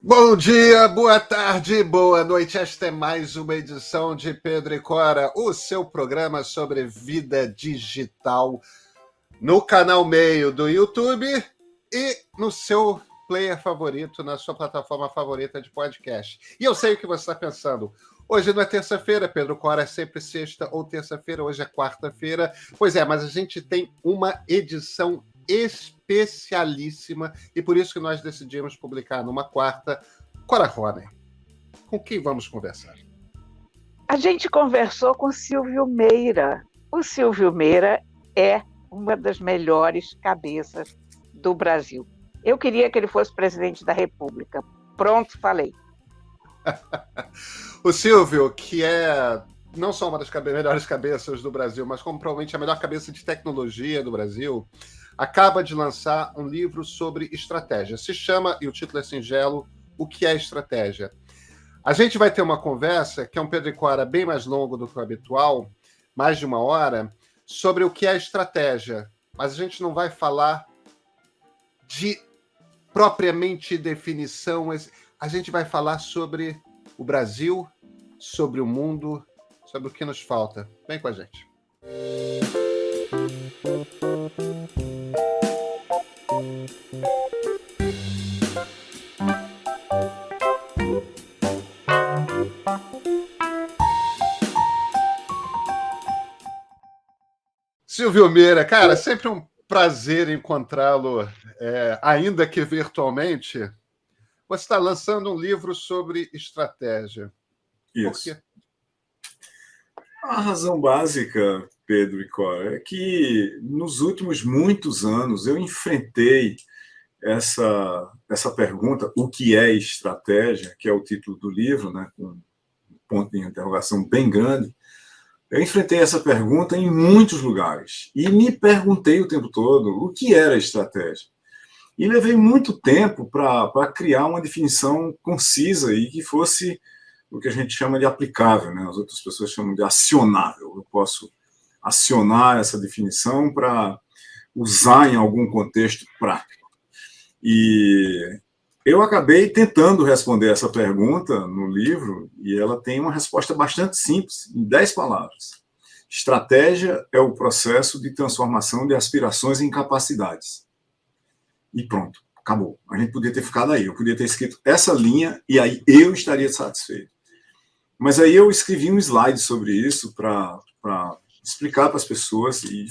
Bom dia, boa tarde, boa noite. Esta é mais uma edição de Pedro e Cora, o seu programa sobre vida digital no canal Meio do YouTube e no seu player favorito, na sua plataforma favorita de podcast. E eu sei o que você está pensando. Hoje não é terça-feira, Pedro Cora, é sempre sexta ou terça-feira, hoje é quarta-feira. Pois é, mas a gente tem uma edição especialíssima e por isso que nós decidimos publicar numa quarta. Cora Horner, com quem vamos conversar? A gente conversou com Silvio Meira. O Silvio Meira é uma das melhores cabeças do Brasil. Eu queria que ele fosse presidente da República. Pronto, falei. O Silvio, que é não só uma das melhores cabeças do Brasil, mas como provavelmente a melhor cabeça de tecnologia do Brasil, acaba de lançar um livro sobre estratégia. Se chama, e o título é singelo, O que é estratégia? A gente vai ter uma conversa, que é um Pedro e Cora bem mais longo do que o habitual, mais de uma hora, sobre o que é estratégia. Mas a gente não vai falar de propriamente definição, a gente vai falar sobre o Brasil, sobre o mundo, sobre o que nos falta. Vem com a gente. Silvio Meira, cara, sempre um prazer encontrá-lo, ainda que virtualmente. Você está lançando um livro sobre estratégia. Isso. Por quê? A razão básica, Pedro e Cora, é que nos últimos muitos anos eu enfrentei essa pergunta, o que é estratégia, que é o título do livro, né, com um ponto de interrogação bem grande. Eu enfrentei essa pergunta em muitos lugares e me perguntei o tempo todo o que era estratégia. E levei muito tempo para criar uma definição concisa e que fosse o que a gente chama de aplicável, né? As outras pessoas chamam de acionável. Eu posso acionar essa definição para usar em algum contexto prático. E eu acabei tentando responder essa pergunta no livro e ela tem uma resposta bastante simples, em 10 palavras. Estratégia é o processo de transformação de aspirações em capacidades. E pronto, acabou. A gente podia ter ficado aí. Eu podia ter escrito essa linha e aí eu estaria satisfeito. Mas aí eu escrevi um slide sobre isso para explicar para as pessoas e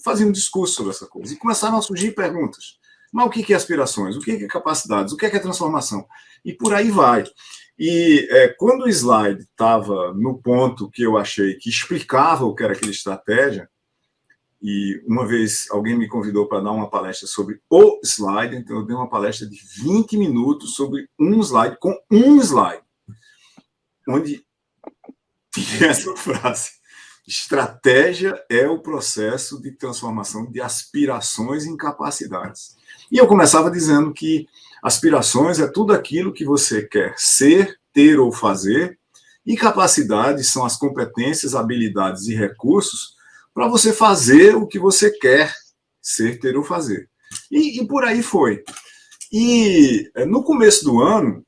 fazia um discurso sobre essa coisa. E começaram a surgir perguntas. Mas o que é aspirações? O que é capacidades? O que é transformação? E por aí vai. E quando o slide estava no ponto que eu achei que explicava o que era aquela estratégia, e uma vez alguém me convidou para dar uma palestra sobre o slide, então eu dei uma palestra de 20 minutos sobre um slide, com um slide, onde tinha essa frase: estratégia é o processo de transformação de aspirações em capacidades. E eu começava dizendo que aspirações é tudo aquilo que você quer ser, ter ou fazer, e capacidades são as competências, habilidades e recursos para você fazer o que você quer ser, ter ou fazer. E por aí foi. E no começo do ano,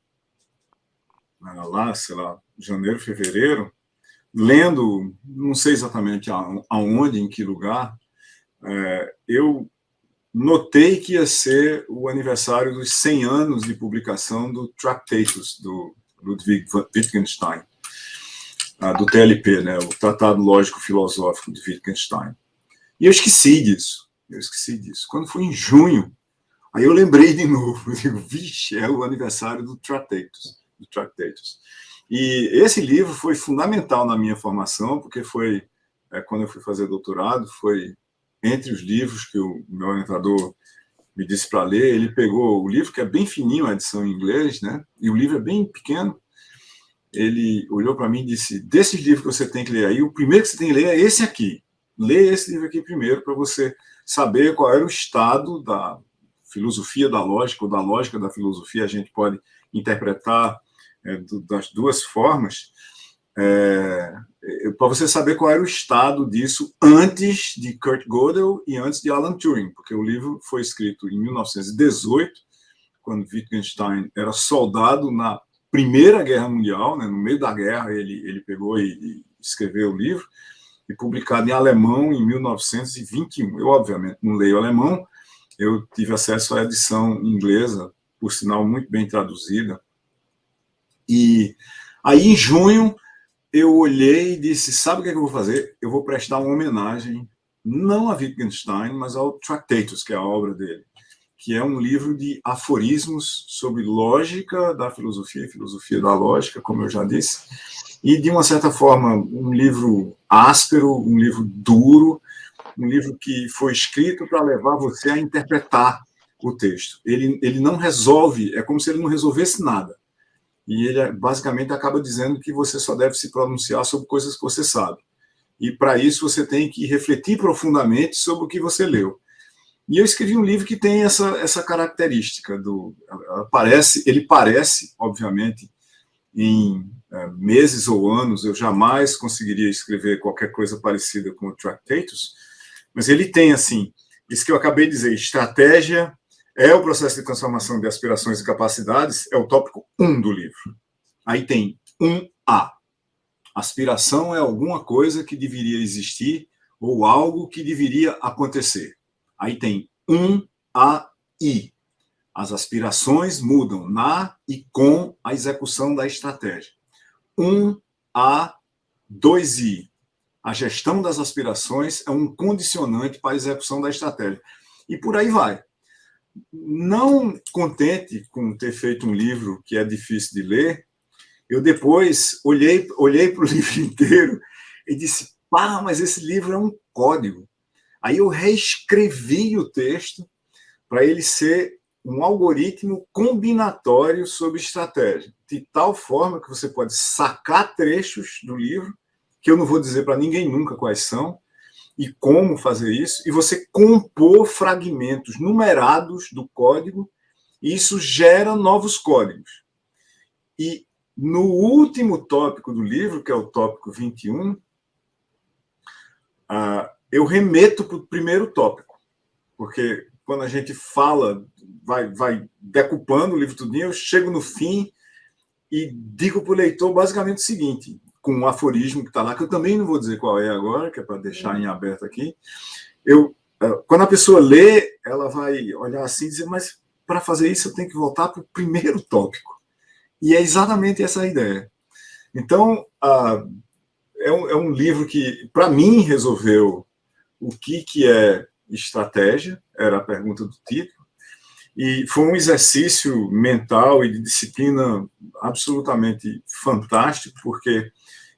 lá, sei lá, janeiro, fevereiro, lendo, não sei exatamente aonde, em que lugar, eu notei que ia ser o aniversário dos 100 anos de publicação do Tractatus, do Ludwig Wittgenstein, do TLP, né, o Tratado Lógico-Filosófico de Wittgenstein. E eu esqueci disso. Quando foi em junho, aí eu lembrei de novo. Eu digo, vixe, é o aniversário do Tractatus. E esse livro foi fundamental na minha formação, porque foi, quando eu fui fazer doutorado, foi entre os livros que o meu orientador me disse para ler. Ele pegou o livro, que é bem fininho, a edição em inglês, né? E o livro é bem pequeno. Ele olhou para mim e disse: desses livros que você tem que ler aí, o primeiro que você tem que ler é esse aqui. Leia esse livro aqui primeiro, para você saber qual era o estado da filosofia da lógica, ou da lógica da filosofia. A gente pode interpretar das duas formas, para você saber qual era o estado disso antes de Kurt Gödel e antes de Alan Turing, porque o livro foi escrito em 1918, quando Wittgenstein era soldado na Primeira Guerra Mundial, né? No meio da guerra ele pegou e escreveu o livro, e publicado em alemão em 1921. Eu, obviamente, não leio alemão, eu tive acesso à edição inglesa, por sinal muito bem traduzida. E aí, em junho, eu olhei e disse, sabe o que eu vou fazer? Eu vou prestar uma homenagem, não a Wittgenstein, mas ao Tractatus, que é a obra dele, que é um livro de aforismos sobre lógica da filosofia, filosofia da lógica, como eu já disse, e, de uma certa forma, um livro áspero, um livro duro, um livro que foi escrito para levar você a interpretar o texto. Ele não resolve, é como se ele não resolvesse nada. E ele, basicamente, acaba dizendo que você só deve se pronunciar sobre coisas que você sabe. E, para isso, você tem que refletir profundamente sobre o que você leu. E eu escrevi um livro que tem essa característica. Ele parece, obviamente, em meses ou anos, eu jamais conseguiria escrever qualquer coisa parecida com o Tractatus, mas ele tem, assim, isso que eu acabei de dizer, estratégia é o processo de transformação de aspirações e capacidades, é o tópico 1 do livro. Aí tem 1A. Aspiração é alguma coisa que deveria existir ou algo que deveria acontecer. Aí tem 1AI. As aspirações mudam na e com a execução da estratégia. 1A, 2I. A gestão das aspirações é um condicionante para a execução da estratégia. E por aí vai. Não contente com ter feito um livro que é difícil de ler, eu depois olhei para o livro inteiro e disse, mas esse livro é um código. Aí eu reescrevi o texto para ele ser um algoritmo combinatório sobre estratégia, de tal forma que você pode sacar trechos do livro, que eu não vou dizer para ninguém nunca quais são, e como fazer isso, e você compor fragmentos numerados do código, e isso gera novos códigos. E no último tópico do livro, que é o tópico 21, eu remeto para o primeiro tópico, porque quando a gente fala, vai decupando o livro tudinho, eu chego no fim e digo para o leitor basicamente o seguinte, com um aforismo que está lá, que eu também não vou dizer qual é agora, que é para deixar em aberto aqui. Quando a pessoa lê, ela vai olhar assim e dizer, mas para fazer isso eu tenho que voltar para o primeiro tópico. E é exatamente essa a ideia. Então, é um livro que, para mim, resolveu o que é estratégia, era a pergunta do título, e foi um exercício mental e de disciplina absolutamente fantástico, porque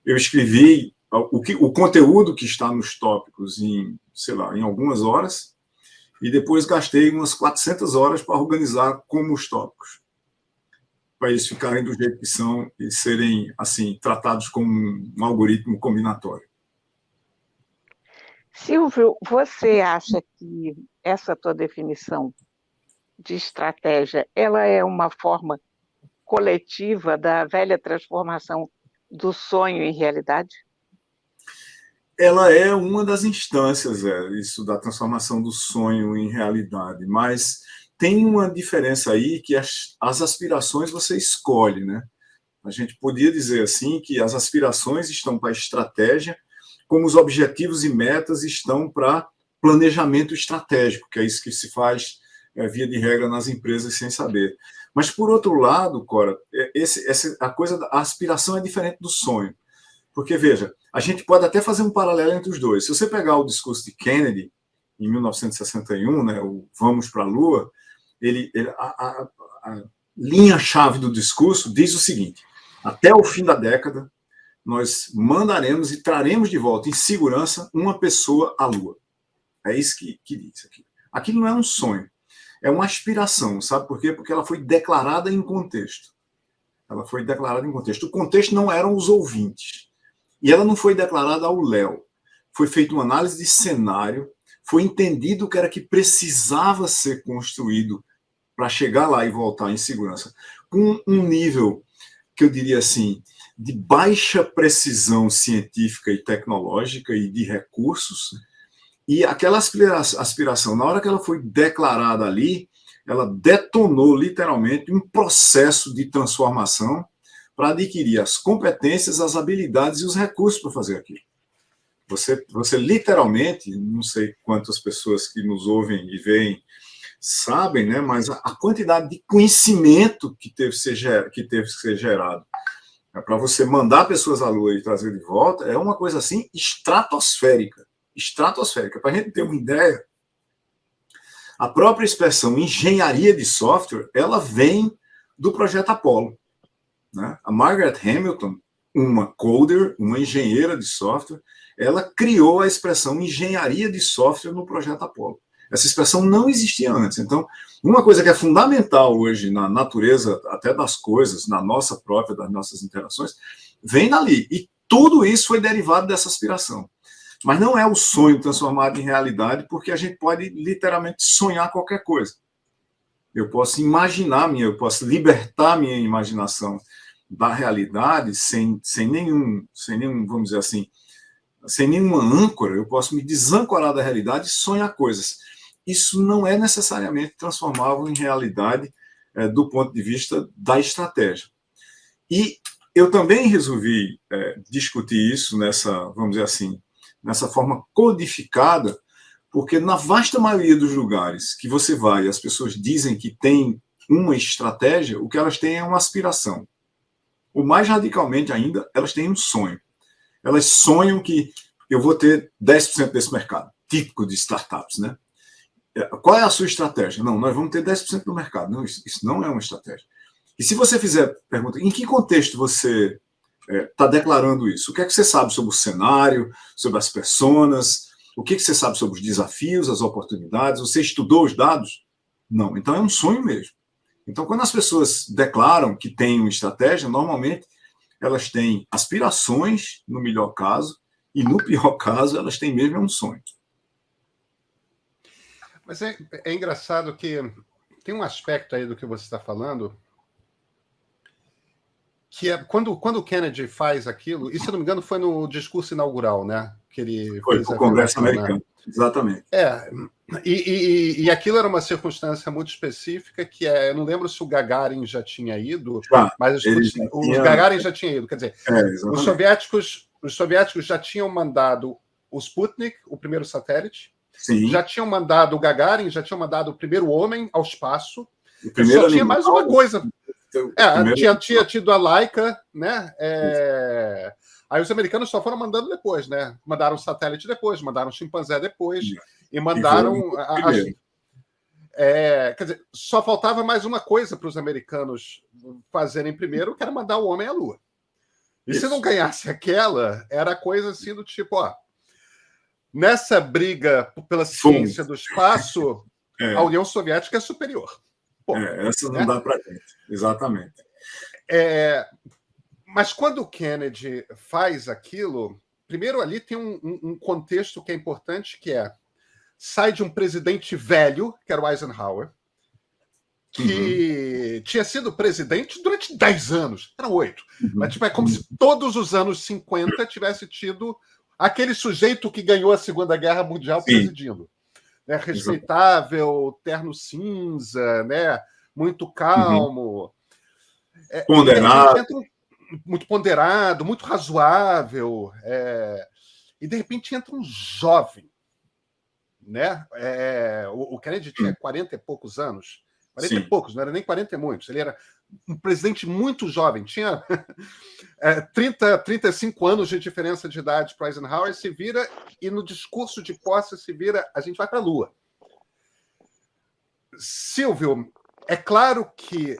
eu escrevi o conteúdo que está nos tópicos em algumas horas, e depois gastei umas 400 horas para organizar como os tópicos, para eles ficarem do jeito que são e serem assim tratados como um algoritmo combinatório. Silvio, você acha que essa tua definição de estratégia, ela é uma forma coletiva da velha transformação do sonho em realidade? Ela é uma das instâncias, isso da transformação do sonho em realidade, mas tem uma diferença aí que as aspirações você escolhe, né? A gente podia dizer assim que as aspirações estão para a estratégia, como os objetivos e metas estão para planejamento estratégico, que é isso que se faz via de regra nas empresas sem saber. Mas, por outro lado, Cora, a aspiração é diferente do sonho. Porque, veja, a gente pode até fazer um paralelo entre os dois. Se você pegar o discurso de Kennedy, em 1961, né, o Vamos para a Lua, a linha-chave do discurso diz o seguinte, até o fim da década, nós mandaremos e traremos de volta em segurança uma pessoa à Lua. É isso que diz aqui. Aquilo não é um sonho, é uma aspiração, sabe por quê? Porque ela foi declarada em contexto. Ela foi declarada em contexto. O contexto não eram os ouvintes. E ela não foi declarada ao léu. Foi feita uma análise de cenário, foi entendido o que era que precisava ser construído para chegar lá e voltar em segurança. Com um nível, que eu diria assim, de baixa precisão científica e tecnológica e de recursos, e aquela aspiração, na hora que ela foi declarada ali, ela detonou literalmente um processo de transformação para adquirir as competências, as habilidades e os recursos para fazer aquilo. Você literalmente, não sei quantas pessoas que nos ouvem e veem sabem, né, mas a quantidade de conhecimento que teve que ser gerado para você mandar pessoas à Lua e trazer de volta é uma coisa assim estratosférica. Estratosférica. Para a gente ter uma ideia, a própria expressão engenharia de software, ela vem do projeto Apollo, né? A Margaret Hamilton, uma coder, uma engenheira de software, ela criou a expressão engenharia de software no projeto Apollo. Essa expressão não existia antes. Então, uma coisa que é fundamental hoje na natureza até das coisas, na nossa própria, das nossas interações, vem dali. E tudo isso foi derivado dessa aspiração. Mas não é o sonho transformado em realidade, porque a gente pode literalmente sonhar qualquer coisa. Eu posso imaginar eu posso libertar minha imaginação da realidade sem nenhum, vamos dizer assim, sem nenhuma âncora. Eu posso me desancorar da realidade e sonhar coisas. Isso não é necessariamente transformável em realidade do ponto de vista da estratégia. E eu também resolvi discutir isso vamos dizer assim, nessa forma codificada, porque na vasta maioria dos lugares que você vai, as pessoas dizem que tem uma estratégia, o que elas têm é uma aspiração. Ou mais radicalmente ainda, elas têm um sonho. Elas sonham que eu vou ter 10% desse mercado, típico de startups, né? Qual é a sua estratégia? Não, nós vamos ter 10% do mercado. Não, isso não é uma estratégia. E se você fizer pergunta, em que contexto você está declarando isso? O que é que você sabe sobre o cenário, sobre as personas? O que você sabe sobre os desafios, as oportunidades? Você estudou os dados? Não. Então é um sonho mesmo. Então, quando as pessoas declaram que têm uma estratégia, normalmente elas têm aspirações, no melhor caso, e no pior caso, elas têm mesmo um sonho. Mas é engraçado que tem um aspecto aí do que você está falando, que é quando o Kennedy faz aquilo, e se não me engano foi no discurso inaugural, né? Que ele foi fez o Congresso americano, né? Exatamente. E aquilo era uma circunstância muito específica, que eu não lembro se o Gagarin já tinha ido, mas os Gagarin já tinham ido. Quer dizer, os soviéticos já tinham mandado o Sputnik, o primeiro satélite. Sim. Já tinham mandado o Gagarin, já tinham mandado o primeiro homem ao espaço. Só tinha mais uma coisa. Tinha tido a Laika, né? Aí os americanos só foram mandando depois, né? Mandaram o satélite depois, mandaram o chimpanzé depois, e mandaram... quer dizer, só faltava mais uma coisa para os americanos fazerem primeiro, que era mandar o homem à Lua. E se não ganhasse aquela, era coisa assim do tipo, nessa briga pela ciência do espaço, a União Soviética é superior. Essa não dá para gente, exatamente. Mas quando o Kennedy faz aquilo, primeiro ali tem um contexto que é importante, que sai de um presidente velho, que era o Eisenhower, que tinha sido presidente durante 10 anos, eram 8. Mas tipo, é como se todos os anos 50 tivesse tido aquele sujeito que ganhou a Segunda Guerra Mundial presidindo. Né? Respeitável, terno cinza, né? Muito calmo. Ponderado. Muito ponderado, muito razoável. E, de repente, entra um jovem. Né? O Kennedy tinha 40 e poucos anos. 40 e poucos, não era nem 40 e muitos. Ele era um presidente muito jovem. Tinha 35 anos de diferença de idade para Eisenhower. Se vira, e no discurso de posse se vira, a gente vai para a Lua. Silvio, é claro que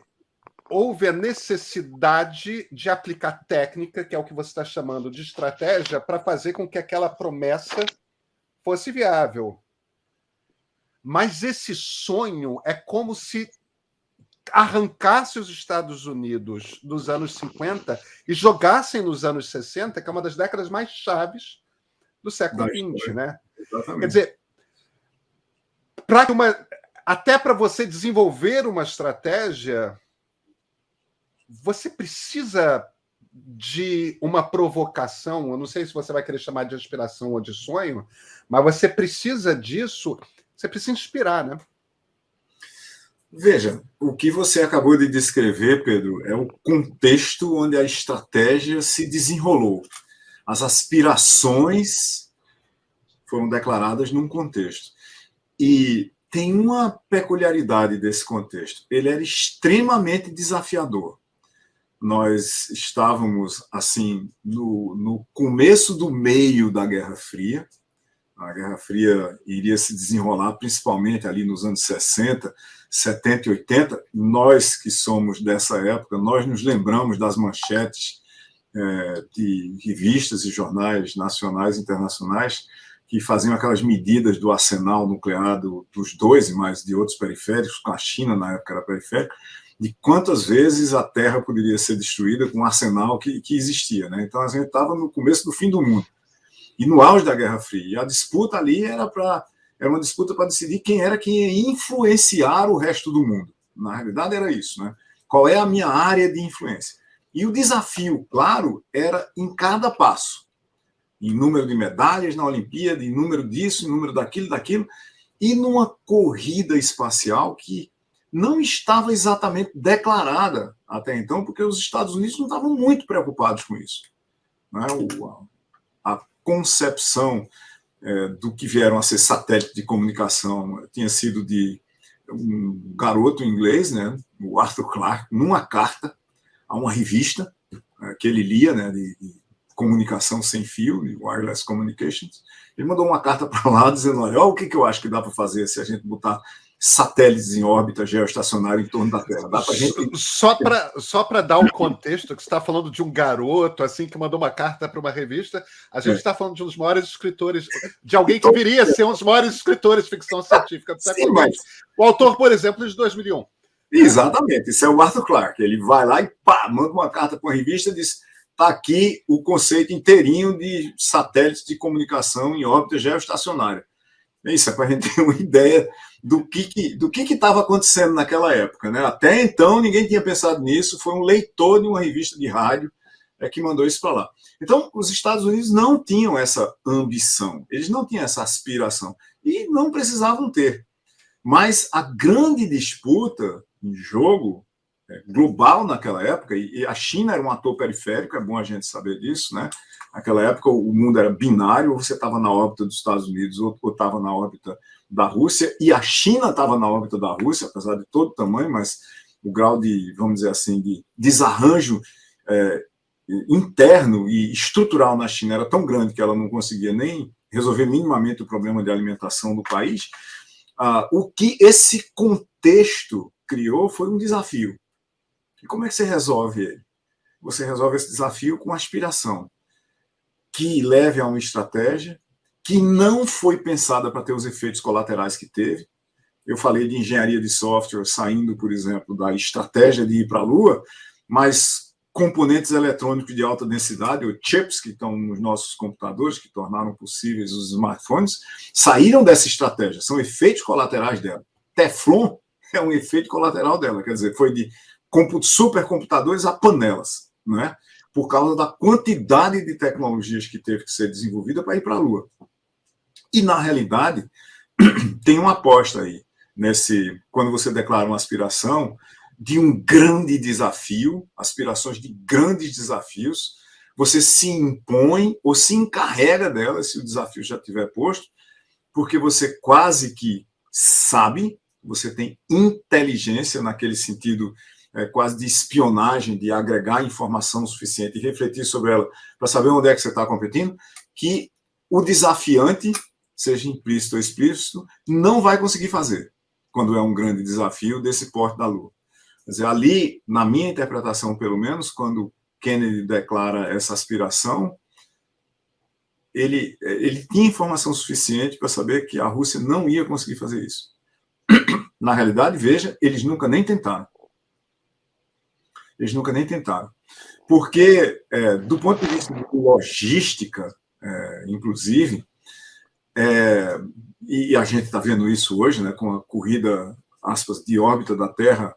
houve a necessidade de aplicar técnica, que é o que você está chamando de estratégia, para fazer com que aquela promessa fosse viável. Mas esse sonho é como se arrancasse os Estados Unidos dos anos 50 e jogassem nos anos 60, que é uma das décadas mais chaves do século XX, né? Exatamente. Quer dizer, até para você desenvolver uma estratégia, você precisa de uma provocação. Eu não sei se você vai querer chamar de aspiração ou de sonho, mas você precisa disso. Você precisa inspirar, né? Veja, o que você acabou de descrever, Pedro, é o contexto onde a estratégia se desenrolou. As aspirações foram declaradas num contexto. E tem uma peculiaridade desse contexto. Ele era extremamente desafiador. Nós estávamos, assim, no começo do meio da Guerra Fria. A Guerra Fria iria se desenrolar principalmente ali nos anos 60, 70 e 80. Nós que somos dessa época, nós nos lembramos das manchetes de revistas e jornais nacionais e internacionais que faziam aquelas medidas do arsenal nuclear dos dois e mais de outros periféricos, com a China na época era periférica, de quantas vezes a Terra poderia ser destruída com o arsenal que existia. Né? Então a gente estava no começo do fim do mundo. E no auge da Guerra Fria. E a disputa ali era uma disputa para decidir quem era que ia influenciar o resto do mundo. Na realidade era isso, né? Qual é a minha área de influência? E o desafio, claro, era em cada passo. Em número de medalhas na Olimpíada, em número disso, em número daquilo, e numa corrida espacial que não estava exatamente declarada até então, porque os Estados Unidos não estavam muito preocupados com isso. Né? A concepção do que vieram a ser satélite de comunicação tinha sido de um garoto inglês, né, o Arthur Clarke, numa carta a uma revista que ele lia, né, de comunicação sem fio, de wireless communications. Ele mandou uma carta para lá dizendo, olha o que eu acho que dá para fazer se a gente botar satélites em órbita geoestacionária em torno da Terra. Dá pra gente... Só para dar um contexto, que você está falando de um garoto assim que mandou uma carta para uma revista, a gente está falando de um dos maiores escritores, de alguém que viria a ser um dos maiores escritores de ficção científica do século XX. O autor, por exemplo, de 2001. Exatamente, isso é o Arthur Clarke. Ele vai lá e manda uma carta para uma revista e diz, está aqui o conceito inteirinho de satélites de comunicação em órbita geoestacionária. Isso é para a gente ter uma ideia do que estava acontecendo naquela época. Né? Até então, ninguém tinha pensado nisso, foi um leitor de uma revista de rádio que mandou isso para lá. Então, os Estados Unidos não tinham essa ambição, eles não tinham essa aspiração, e não precisavam ter. Mas a grande disputa em jogo global naquela época, e a China era um ator periférico, é bom a gente saber disso, né? Naquela época o mundo era binário, ou você estava na órbita dos Estados Unidos ou estava na órbita da Rússia, e a China estava na órbita da Rússia, apesar de todo o tamanho, mas o grau de, vamos dizer assim, de desarranjo interno e estrutural na China era tão grande que ela não conseguia nem resolver minimamente o problema de alimentação do país. O que esse contexto criou foi um desafio. E como é que você resolve ele? Você resolve esse desafio com aspiração, que leve a uma estratégia que não foi pensada para ter os efeitos colaterais que teve. Eu falei de engenharia de software saindo, por exemplo, da estratégia de ir para a Lua, mas componentes eletrônicos de alta densidade, ou chips, que estão nos nossos computadores, que tornaram possíveis os smartphones, saíram dessa estratégia, são efeitos colaterais dela. Teflon é um efeito colateral dela, quer dizer, foi de supercomputadores a panelas, não é? Por causa da quantidade de tecnologias que teve que ser desenvolvida para ir para a Lua. E, na realidade, tem uma aposta aí, quando você declara uma aspiração de um grande desafio, aspirações de grandes desafios, você se impõe ou se encarrega delas, se o desafio já estiver posto, porque você quase que sabe, você tem inteligência naquele sentido quase de espionagem, de agregar informação suficiente e refletir sobre ela para saber onde é que você está competindo, que o desafiante, seja implícito ou explícito, não vai conseguir fazer quando é um grande desafio desse porte da Lua. Quer dizer, ali, na minha interpretação, pelo menos, quando Kennedy declara essa aspiração, ele tinha informação suficiente para saber que a Rússia não ia conseguir fazer isso. Na realidade, veja, eles nunca nem tentaram. Eles nunca nem tentaram. Porque, do ponto de vista de logística, inclusive, e a gente está vendo isso hoje, né, com a corrida, aspas, de órbita da Terra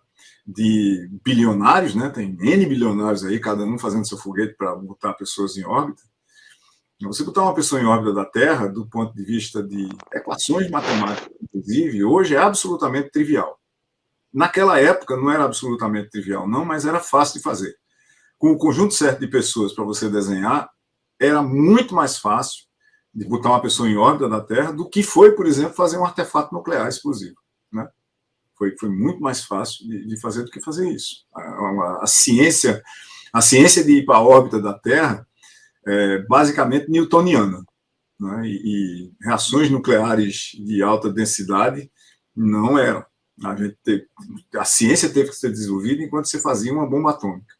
de bilionários, né, tem N bilionários aí, cada um fazendo seu foguete para botar pessoas em órbita. Você botar uma pessoa em órbita da Terra, do ponto de vista de equações matemáticas, inclusive, hoje é absolutamente trivial. naquela época não era absolutamente trivial, não, mas era fácil de fazer. Com o conjunto certo de pessoas para você desenhar, era muito mais fácil de botar uma pessoa em órbita da Terra do que foi, por exemplo, fazer um artefato nuclear explosivo, né? Foi muito mais fácil de fazer do que fazer isso. A ciência de ir para a órbita da Terra é basicamente newtoniana, né? E reações nucleares de alta densidade não eram. A ciência teve que ser desenvolvida enquanto você fazia uma bomba atômica.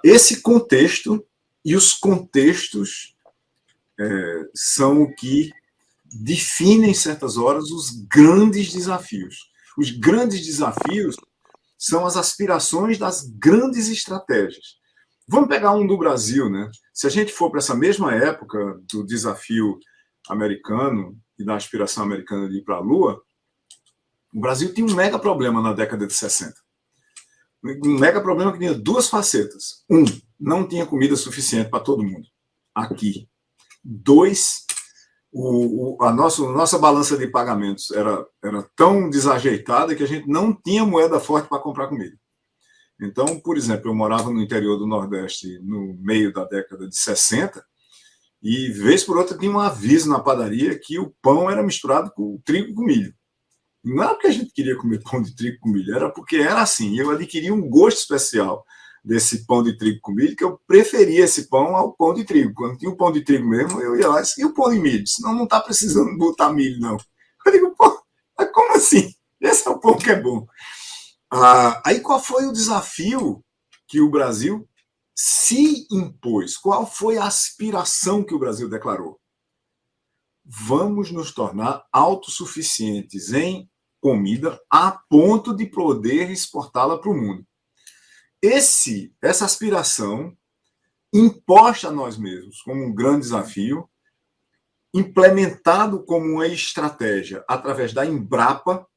Esse contexto e os contextos são o que definem, em certas horas, os grandes desafios. Os grandes desafios são as aspirações das grandes estratégias. Vamos pegar um do Brasil, né? Se a gente for para essa mesma época do desafio americano e da aspiração americana de ir para a Lua, o Brasil tinha um mega problema na década de 60. Um mega problema que tinha duas facetas. Um, não tinha comida suficiente para todo mundo. Aqui. Dois, a nossa balança de pagamentos era tão desajeitada que a gente não tinha moeda forte para comprar comida. Então, por exemplo, eu morava no interior do Nordeste no meio da década de 60 e, vez por outra, tinha um aviso na padaria que o pão era misturado com trigo com milho. Não era porque a gente queria comer pão de trigo com milho, era porque era assim. Eu adquiri um gosto especial desse pão de trigo com milho, que eu preferia esse pão ao pão de trigo. Quando tinha o pão de trigo mesmo, eu ia lá e disse, e o pão de milho? Senão não está precisando botar milho, não. Eu digo, pô, mas como assim? Esse é o pão que é bom. Aí qual foi o desafio que o Brasil se impôs? Qual foi a aspiração que o Brasil declarou? Vamos nos tornar autossuficientes em comida a ponto de poder exportá-la para o mundo. Essa aspiração, imposta a nós mesmos como um grande desafio, implementado como uma estratégia através da Embrapa,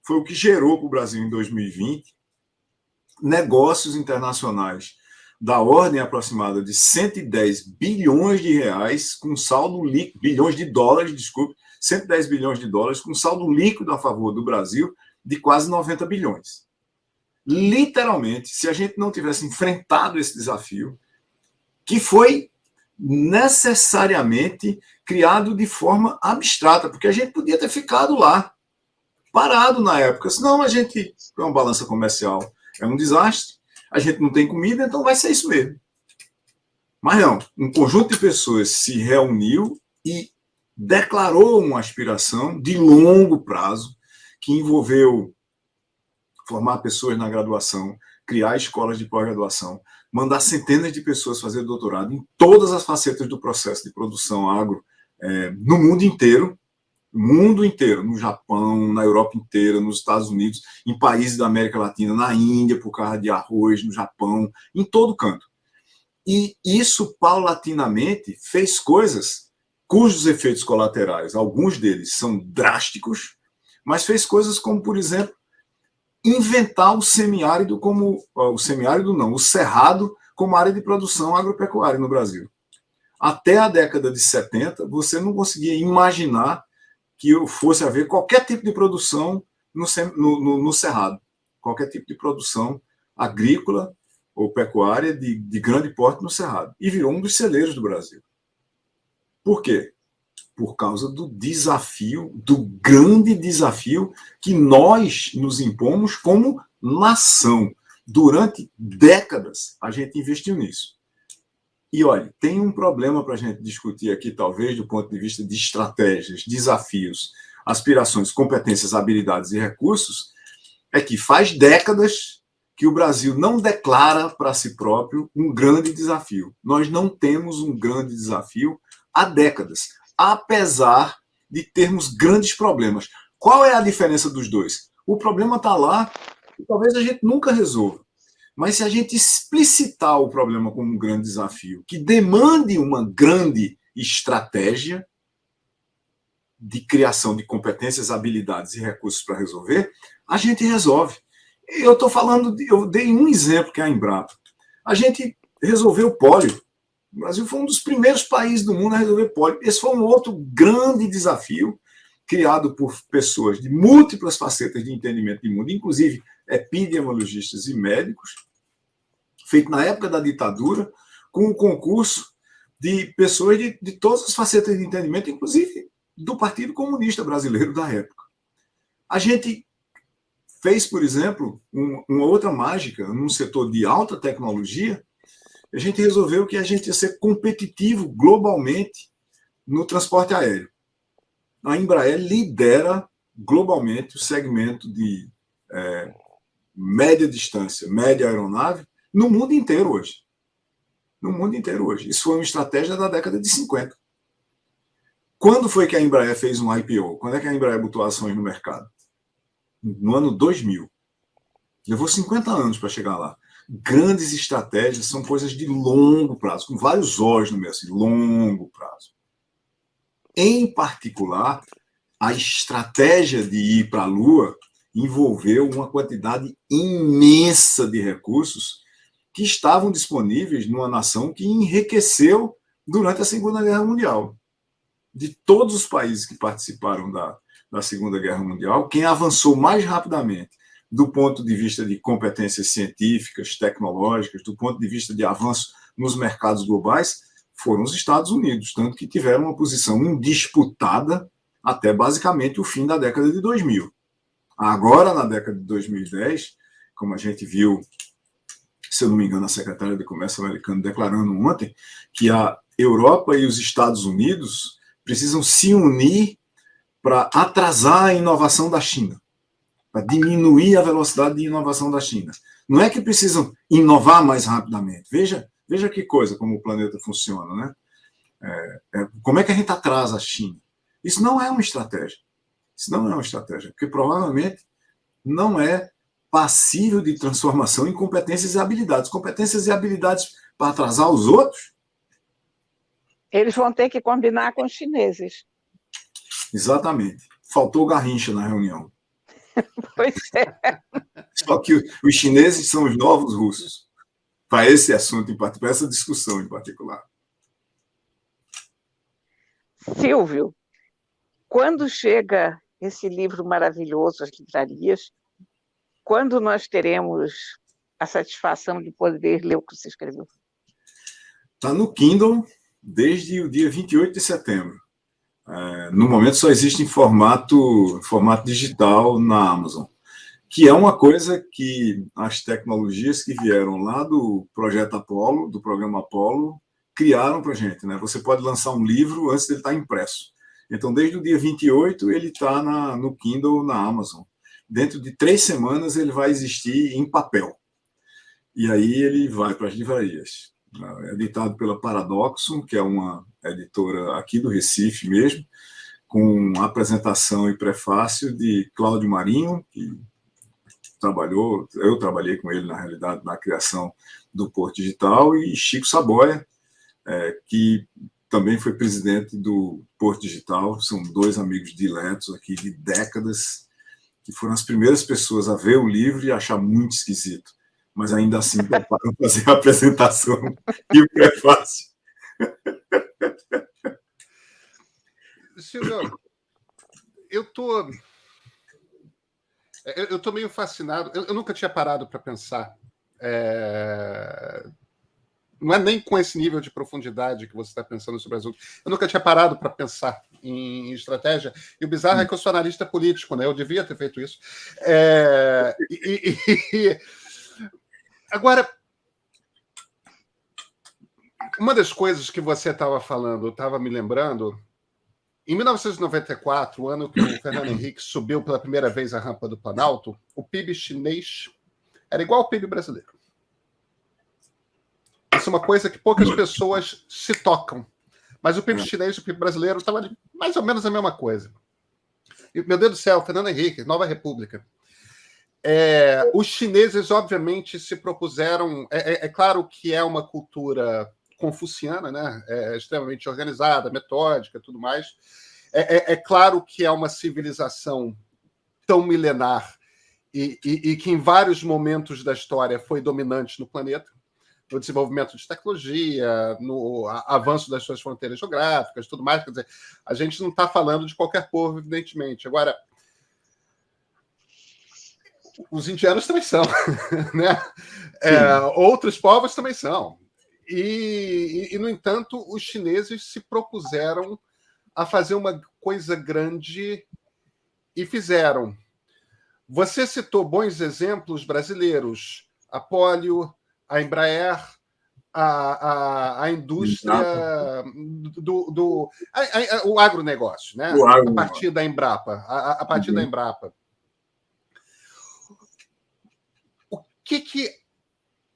foi o que gerou para o Brasil em 2020 negócios internacionais da ordem aproximada de 110 bilhões de reais, com saldo líquido, bilhões de dólares, desculpe, 110 bilhões de dólares, com saldo líquido a favor do Brasil de quase 90 bilhões. Literalmente, se a gente não tivesse enfrentado esse desafio, que foi necessariamente criado de forma abstrata, porque a gente podia ter ficado lá, parado na época, senão a gente, com uma balança comercial, é um desastre, a gente não tem comida, então vai ser isso mesmo. Mas não, um conjunto de pessoas se reuniu e declarou uma aspiração de longo prazo, que envolveu formar pessoas na graduação, criar escolas de pós-graduação, mandar centenas de pessoas fazer doutorado em todas as facetas do processo de produção agro no mundo inteiro, no Japão, na Europa inteira, nos Estados Unidos, em países da América Latina, na Índia, por causa de arroz, no Japão, em todo canto. E isso, paulatinamente, fez coisas cujos efeitos colaterais, alguns deles são drásticos, mas fez coisas como, por exemplo, inventar o semiárido o cerrado como área de produção agropecuária no Brasil. Até a década de 70, você não conseguia imaginar que fosse haver qualquer tipo de produção no cerrado, qualquer tipo de produção agrícola ou pecuária de grande porte no cerrado. E virou um dos celeiros do Brasil. Por quê? Por causa do grande desafio que nós nos impomos como nação. Durante décadas, a gente investiu nisso. E, olha, tem um problema para a gente discutir aqui, talvez, do ponto de vista de estratégias, desafios, aspirações, competências, habilidades e recursos, é que faz décadas que o Brasil não declara para si próprio um grande desafio. Nós não temos um grande desafio há décadas, apesar de termos grandes problemas. Qual é a diferença dos dois? O problema está lá e talvez a gente nunca resolva. Mas se a gente explicitar o problema como um grande desafio, que demande uma grande estratégia de criação de competências, habilidades e recursos para resolver, a gente resolve. Eu estou falando, eu dei um exemplo que é a Embrapa. A gente resolveu o pólio. O Brasil foi um dos primeiros países do mundo a resolver pólio. Esse foi um outro grande desafio criado por pessoas de múltiplas facetas de entendimento de mundo, inclusive epidemiologistas e médicos, feito na época da ditadura, com o concurso de pessoas de todas as facetas de entendimento, inclusive do Partido Comunista Brasileiro da época. A gente fez, por exemplo, uma outra mágica num setor de alta tecnologia. A gente resolveu que a gente ia ser competitivo globalmente no transporte aéreo. A Embraer lidera globalmente o segmento de média distância, média aeronave, no mundo inteiro hoje. No mundo inteiro hoje. Isso foi uma estratégia da década de 50. Quando foi que a Embraer fez um IPO? Quando é que a Embraer botou ações no mercado? No ano 2000. Levou 50 anos para chegar lá. Grandes estratégias são coisas de longo prazo, com vários olhos no meio, assim, longo prazo. Em particular, a estratégia de ir para a Lua envolveu uma quantidade imensa de recursos que estavam disponíveis numa nação que enriqueceu durante a Segunda Guerra Mundial. De todos os países que participaram da Segunda Guerra Mundial, quem avançou mais rapidamente do ponto de vista de competências científicas, tecnológicas, do ponto de vista de avanço nos mercados globais, foram os Estados Unidos, tanto que tiveram uma posição indisputada até basicamente o fim da década de 2000. Agora, na década de 2010, como a gente viu, se eu não me engano, a secretária de Comércio americana declarando ontem, que a Europa e os Estados Unidos precisam se unir para atrasar a inovação da China, para diminuir a velocidade de inovação da China. Não é que precisam inovar mais rapidamente. Veja que coisa, como o planeta funciona, né? Como é que a gente atrasa a China? Isso não é uma estratégia. Isso não é uma estratégia, porque provavelmente não é passível de transformação em competências e habilidades. Competências e habilidades para atrasar os outros? Eles vão ter que combinar com os chineses. Exatamente. Faltou Garrincha na reunião. Pois é. Só que os chineses são os novos russos. Para esse assunto, para essa discussão em particular. Silvio, quando chega esse livro maravilhoso às livrarias, quando nós teremos a satisfação de poder ler o que você escreveu? Está no Kindle desde o dia 28 de setembro. No momento só existe em formato digital na Amazon, que é uma coisa que as tecnologias que vieram lá do projeto Apollo, do programa Apollo, criaram para a gente, né? Você pode lançar um livro antes dele estar impresso. Então, desde o dia 28, ele está no Kindle, na Amazon. Dentro de 3 semanas, ele vai existir em papel. E aí ele vai para as livrarias. Editado pela Paradoxo, que é uma editora aqui do Recife mesmo, com apresentação e prefácio de Cláudio Marinho, que eu trabalhei com ele, na realidade, na criação do Porto Digital, e Chico Saboia, que também foi presidente do Porto Digital. São 2 amigos diletos aqui de décadas, que foram as primeiras pessoas a ver o livro e achar muito esquisito, mas ainda assim toparam fazer a apresentação e o prefácio. Silvio, eu tô meio fascinado. Eu nunca tinha parado para pensar. Não é nem com esse nível de profundidade que você está pensando sobre as outras. Eu nunca tinha parado para pensar em estratégia. E o bizarro é que eu sou analista político, né? Eu devia ter feito isso. Agora, uma das coisas que você estava falando, eu estava me lembrando, em 1994, o ano que o Fernando Henrique subiu pela primeira vez a rampa do Planalto, o PIB chinês era igual ao PIB brasileiro. Isso é uma coisa que poucas pessoas se tocam. Mas o PIB chinês e o PIB brasileiro estavam mais ou menos a mesma coisa. E, meu Deus do céu, Fernando Henrique, Nova República. Os chineses, obviamente, se propuseram... É claro que é uma cultura confuciana, né? É extremamente organizada, metódica, tudo mais. É claro que é uma civilização tão milenar e que em vários momentos da história foi dominante no planeta. no desenvolvimento de tecnologia, no avanço das suas fronteiras geográficas, tudo mais. Quer dizer, a gente não está falando de qualquer povo, evidentemente. Agora, os indianos também são, né? Outros povos também são. E, no entanto, os chineses se propuseram a fazer uma coisa grande e fizeram. Você citou bons exemplos brasileiros, a Polio, a Embraer, a indústria o agronegócio, né? A partir da Embrapa. A partir da Embrapa. O que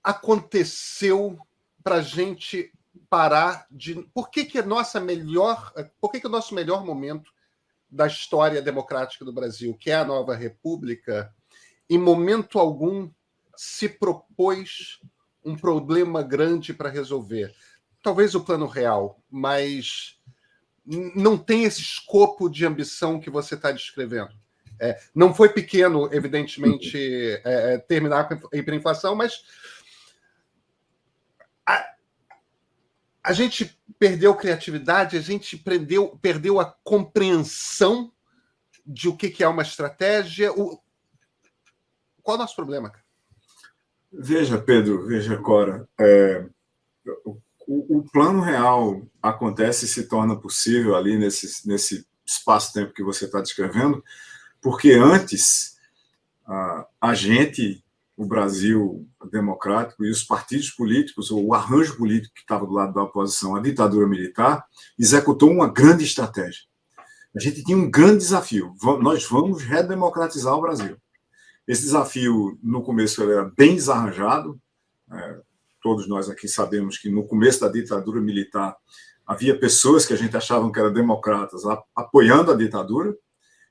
aconteceu para a gente parar de... Por que o nosso melhor momento da história democrática do Brasil, que é a nova República, em momento algum se propôs um problema grande para resolver? Talvez o Plano Real, mas não tem esse escopo de ambição que você está descrevendo. Não foi pequeno, evidentemente, terminar com a hiperinflação, mas a gente perdeu criatividade, a gente perdeu a compreensão de o que é uma estratégia. Qual é o nosso problema? Veja, Pedro, veja, Cora, o Plano Real acontece e se torna possível ali nesse espaço-tempo que você está descrevendo, porque antes a gente, o Brasil democrático e os partidos políticos, ou o arranjo político que estava do lado da oposição à ditadura militar, executou uma grande estratégia. A gente tinha um grande desafio. Nós vamos redemocratizar o Brasil. Esse desafio, no começo, ele era bem desarranjado. Todos nós aqui sabemos que, no começo da ditadura militar, havia pessoas que a gente achava que eram democratas apoiando a ditadura,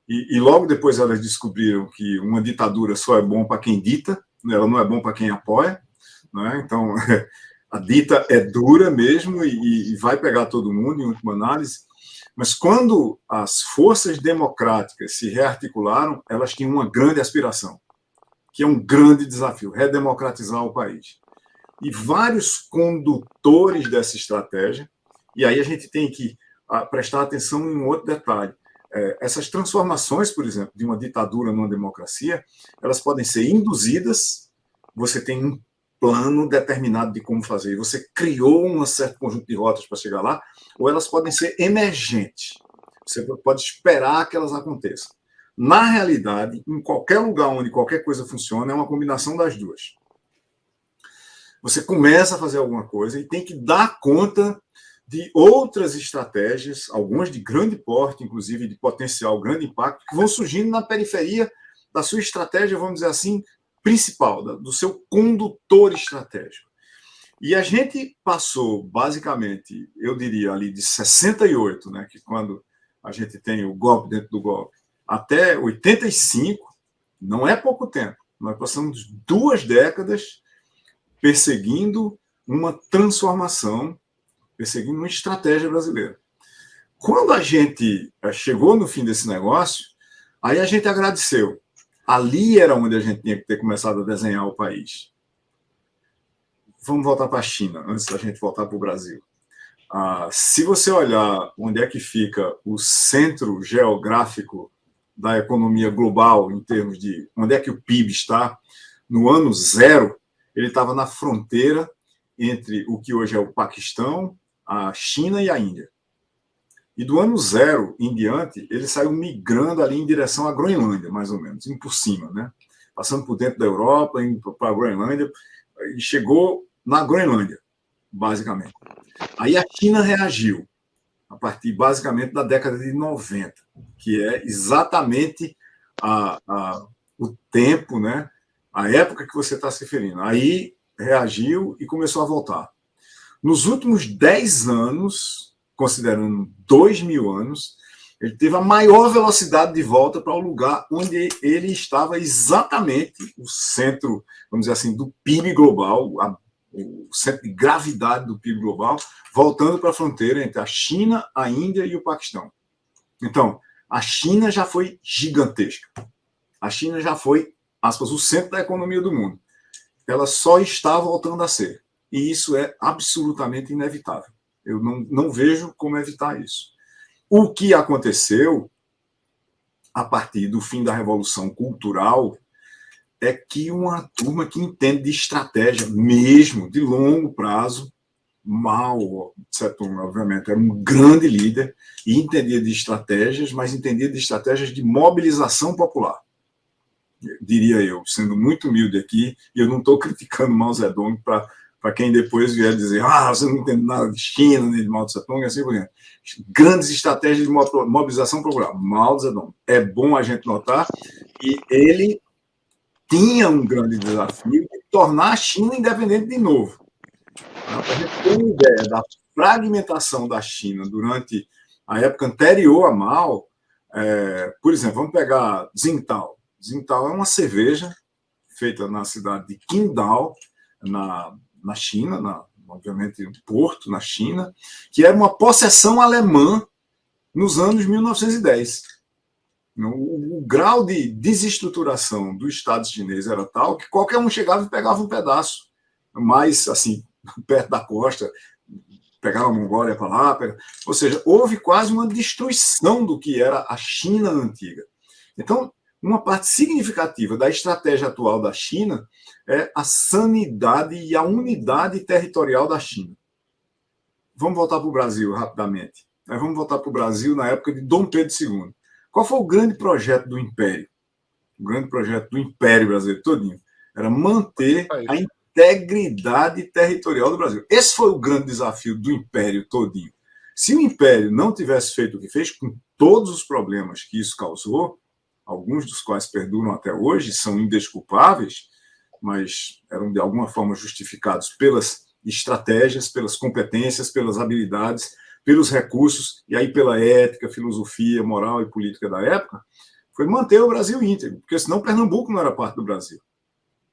e logo depois elas descobriram que uma ditadura só é bom para quem dita, ela não é bom para quem apoia, né? Então, a dita é dura mesmo e vai pegar todo mundo, em última análise. Mas quando as forças democráticas se rearticularam, elas tinham uma grande aspiração, que é um grande desafio, redemocratizar o país. E vários condutores dessa estratégia, e aí a gente tem que prestar atenção em um outro detalhe. Essas transformações, por exemplo, de uma ditadura numa democracia, elas podem ser induzidas, você tem um plano determinado de como fazer, você criou um certo conjunto de rotas para chegar lá, ou elas podem ser emergentes, você pode esperar que elas aconteçam. Na realidade, em qualquer lugar onde qualquer coisa funciona, é uma combinação das duas. Você começa a fazer alguma coisa e tem que dar conta de outras estratégias, algumas de grande porte, inclusive de potencial grande impacto, que vão surgindo na periferia da sua estratégia, vamos dizer assim, principal, do seu condutor estratégico. E a gente passou, basicamente, eu diria ali de 68, né, que quando a gente tem o golpe dentro do golpe, até 85, não é pouco tempo. Nós passamos 2 décadas perseguindo uma transformação, perseguindo uma estratégia brasileira. Quando a gente chegou no fim desse negócio, aí a gente agradeceu. Ali era onde a gente tinha que ter começado a desenhar o país. Vamos voltar para a China, antes da gente voltar para o Brasil. Se você olhar onde é que fica o centro geográfico da economia global, em termos de onde é que o PIB está, no ano 0, ele estava na fronteira entre o que hoje é o Paquistão, a China e a Índia. E do ano 0 em diante, ele saiu migrando ali em direção à Groenlândia, mais ou menos, indo por cima, né? Passando por dentro da Europa, indo para a Groenlândia, e chegou na Groenlândia, basicamente. Aí a China reagiu, a partir, basicamente, da década de 90, que é exatamente o tempo, né? A época que você está se referindo. Aí reagiu e começou a voltar. Nos últimos 10 anos, considerando 2000 anos, ele teve a maior velocidade de volta para o lugar onde ele estava exatamente, o centro, vamos dizer assim, do PIB global, o centro de gravidade do PIB global, voltando para a fronteira entre a China, a Índia e o Paquistão. Então, a China já foi gigantesca. A China já foi, aspas, o centro da economia do mundo. Ela só está voltando a ser. e isso é absolutamente inevitável. Eu não vejo como evitar isso. O que aconteceu a partir do fim da Revolução Cultural é que uma turma que entende de estratégia mesmo, de longo prazo, Mao, Tse-tung, obviamente, era um grande líder e entendia de estratégias, mas entendia de estratégias de mobilização popular, diria eu, sendo muito humilde aqui, e eu não estou criticando Mao Zedong para quem depois vier dizer você não entende nada de China, nem de Mao Tse-tung, assim por exemplo. Grandes estratégias de mobilização popular. Mao Zedong. É bom a gente notar que ele tinha um grande desafio de tornar a China independente de novo. Para a gente ter uma ideia da fragmentação da China durante a época anterior a Mao, por exemplo, vamos pegar Tsingtao. Tsingtao é uma cerveja feita na cidade de Qingdao, na China, obviamente um porto na China, que era uma possessão alemã nos anos 1910. O grau de desestruturação do Estado chinês era tal que qualquer um chegava e pegava um pedaço, mais assim, perto da costa, pegava a Mongólia para lá. Ou seja, houve quase uma destruição do que era a China antiga. Então, uma parte significativa da estratégia atual da China é a sanidade e a unidade territorial da China. Vamos voltar para o Brasil rapidamente. Vamos voltar para o Brasil na época de Dom Pedro II. Qual foi o grande projeto do Império? O grande projeto do Império brasileiro todinho era manter a integridade territorial do Brasil. Esse foi o grande desafio do Império todinho. Se o Império não tivesse feito o que fez, com todos os problemas que isso causou, alguns dos quais perduram até hoje, são indesculpáveis, mas eram de alguma forma justificados pelas estratégias, pelas competências, pelas habilidades, pelos recursos, e aí pela ética, filosofia, moral e política da época, foi manter o Brasil íntegro, porque senão Pernambuco não era parte do Brasil.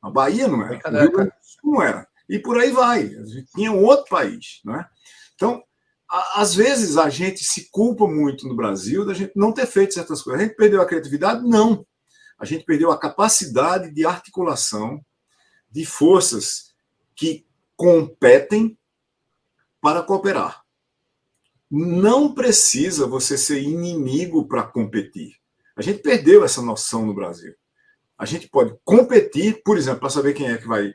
A Bahia não era, o Rio Grande do Sul não era. E por aí vai. Tinha um outro país. Não é? Então, às vezes, a gente se culpa muito no Brasil da gente não ter feito certas coisas. A gente perdeu a criatividade? Não. A gente perdeu a capacidade de articulação de forças que competem para cooperar. Não precisa você ser inimigo para competir. A gente perdeu essa noção no Brasil. A gente pode competir, por exemplo, para saber quem é que vai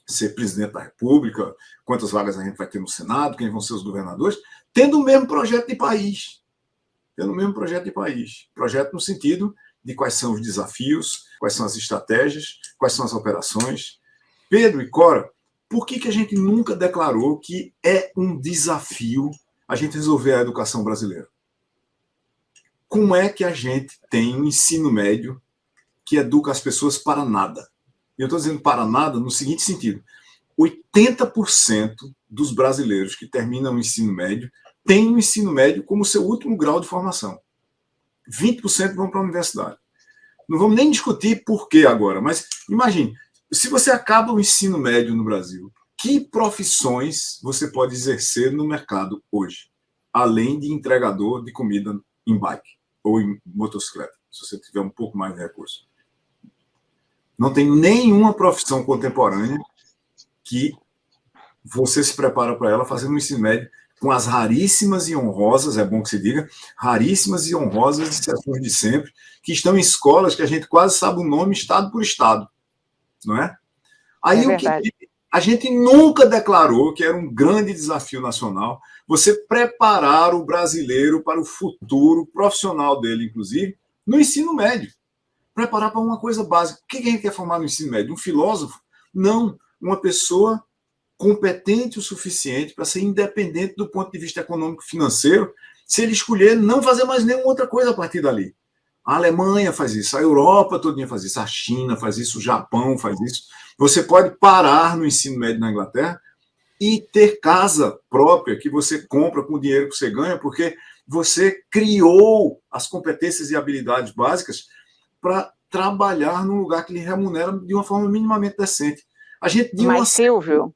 ser presidente da República, quantas vagas a gente vai ter no Senado, quem vão ser os governadores, tendo o mesmo projeto de país. Tendo o mesmo projeto de país. Projeto no sentido de quais são os desafios, quais são as estratégias, quais são as operações. Pedro e Cora, por que a gente nunca declarou que é um desafio a gente resolver a educação brasileira? Como é que a gente tem um ensino médio que educa as pessoas para nada? Eu estou dizendo para nada no seguinte sentido: 80% dos brasileiros que terminam o ensino médio têm o ensino médio como seu último grau de formação. 20% vão para a universidade. Não vamos nem discutir por quê agora, mas imagine, se você acaba o ensino médio no Brasil, que profissões você pode exercer no mercado hoje, além de entregador de comida em bike ou em motocicleta, se você tiver um pouco mais de recurso? Não tem nenhuma profissão contemporânea que você se prepara para ela fazendo um ensino médio com as raríssimas e honrosas, é bom que se diga, raríssimas e honrosas exceções de sempre, que estão em escolas que a gente quase sabe o nome estado por estado, não é? Aí o que a gente nunca declarou que era um grande desafio nacional você preparar o brasileiro para o futuro profissional dele, inclusive, no ensino médio. Preparar para uma coisa básica. O que a gente quer formar no ensino médio? Um filósofo? Não. Uma pessoa competente o suficiente para ser independente do ponto de vista econômico e financeiro, se ele escolher não fazer mais nenhuma outra coisa a partir dali. A Alemanha faz isso, a Europa todinha faz isso, a China faz isso, o Japão faz isso. Você pode parar no ensino médio na Inglaterra e ter casa própria que você compra com o dinheiro que você ganha, porque você criou as competências e habilidades básicas para trabalhar num lugar que lhe remunera de uma forma minimamente decente. A gente Silvio,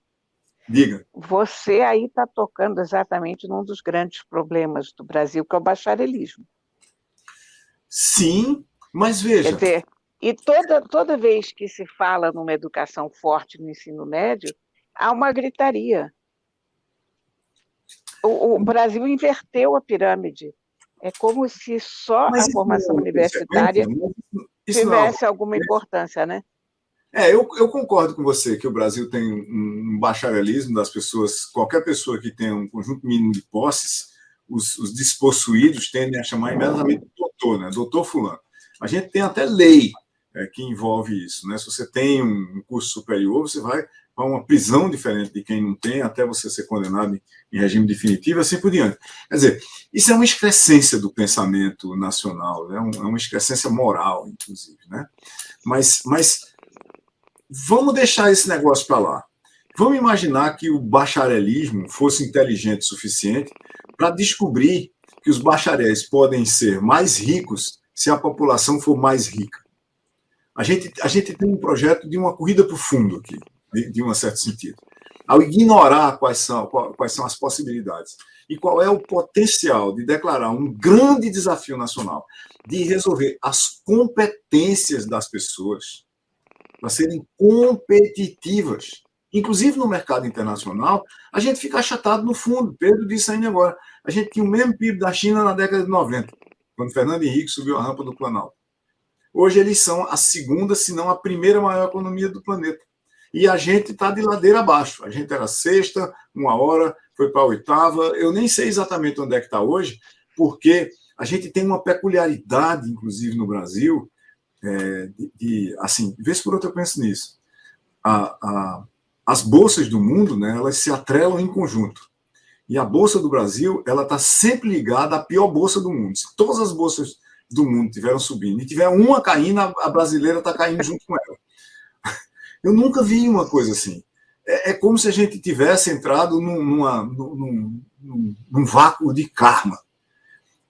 diga. Você aí está tocando exatamente num dos grandes problemas do Brasil, que é o bacharelismo. Sim, mas veja... Quer dizer, e toda vez que se fala numa educação forte no ensino médio, há uma gritaria. O Brasil inverteu a pirâmide. É como se só Mas a formação não é universitária consequência? Isso não é tivesse alguma importância, né? eu concordo com você que o Brasil tem um bacharelismo das pessoas, qualquer pessoa que tenha um conjunto mínimo de posses, os despossuídos tendem a chamar imediatamente doutor, né? Doutor fulano. A gente tem até lei que envolve isso, né? Se você tem um curso superior, você vai para uma prisão diferente de quem não tem, até você ser condenado em regime definitivo, assim por diante. Quer dizer, isso é uma excrescência do pensamento nacional, né? É uma excrescência moral, inclusive, né? Mas vamos deixar esse negócio para lá. Vamos imaginar que o bacharelismo fosse inteligente o suficiente para descobrir que os bacharéis podem ser mais ricos se a população for mais rica. A gente tem um projeto de uma corrida para o fundo aqui, de um certo sentido. Ao ignorar quais são as possibilidades e qual é o potencial de declarar um grande desafio nacional de resolver as competências das pessoas para serem competitivas, inclusive no mercado internacional, a gente fica achatado no fundo. Pedro disse ainda agora. A gente tinha o mesmo PIB da China na década de 90, quando Fernando Henrique subiu a rampa do Planalto. Hoje eles são a segunda, se não a primeira maior economia do planeta. E a gente está de ladeira abaixo. A gente era sexta, uma hora, foi para a oitava. Eu nem sei exatamente onde é que está hoje, porque a gente tem uma peculiaridade, inclusive no Brasil, assim, vez por outra eu penso nisso. As bolsas do mundo, né, elas se atrelam em conjunto. E a bolsa do Brasil, ela está sempre ligada à pior bolsa do mundo. Se todas as bolsas do mundo estiveram subindo e tiver uma caindo, a brasileira está caindo junto com ela. Eu nunca vi uma coisa assim. É como se a gente tivesse entrado num vácuo de karma.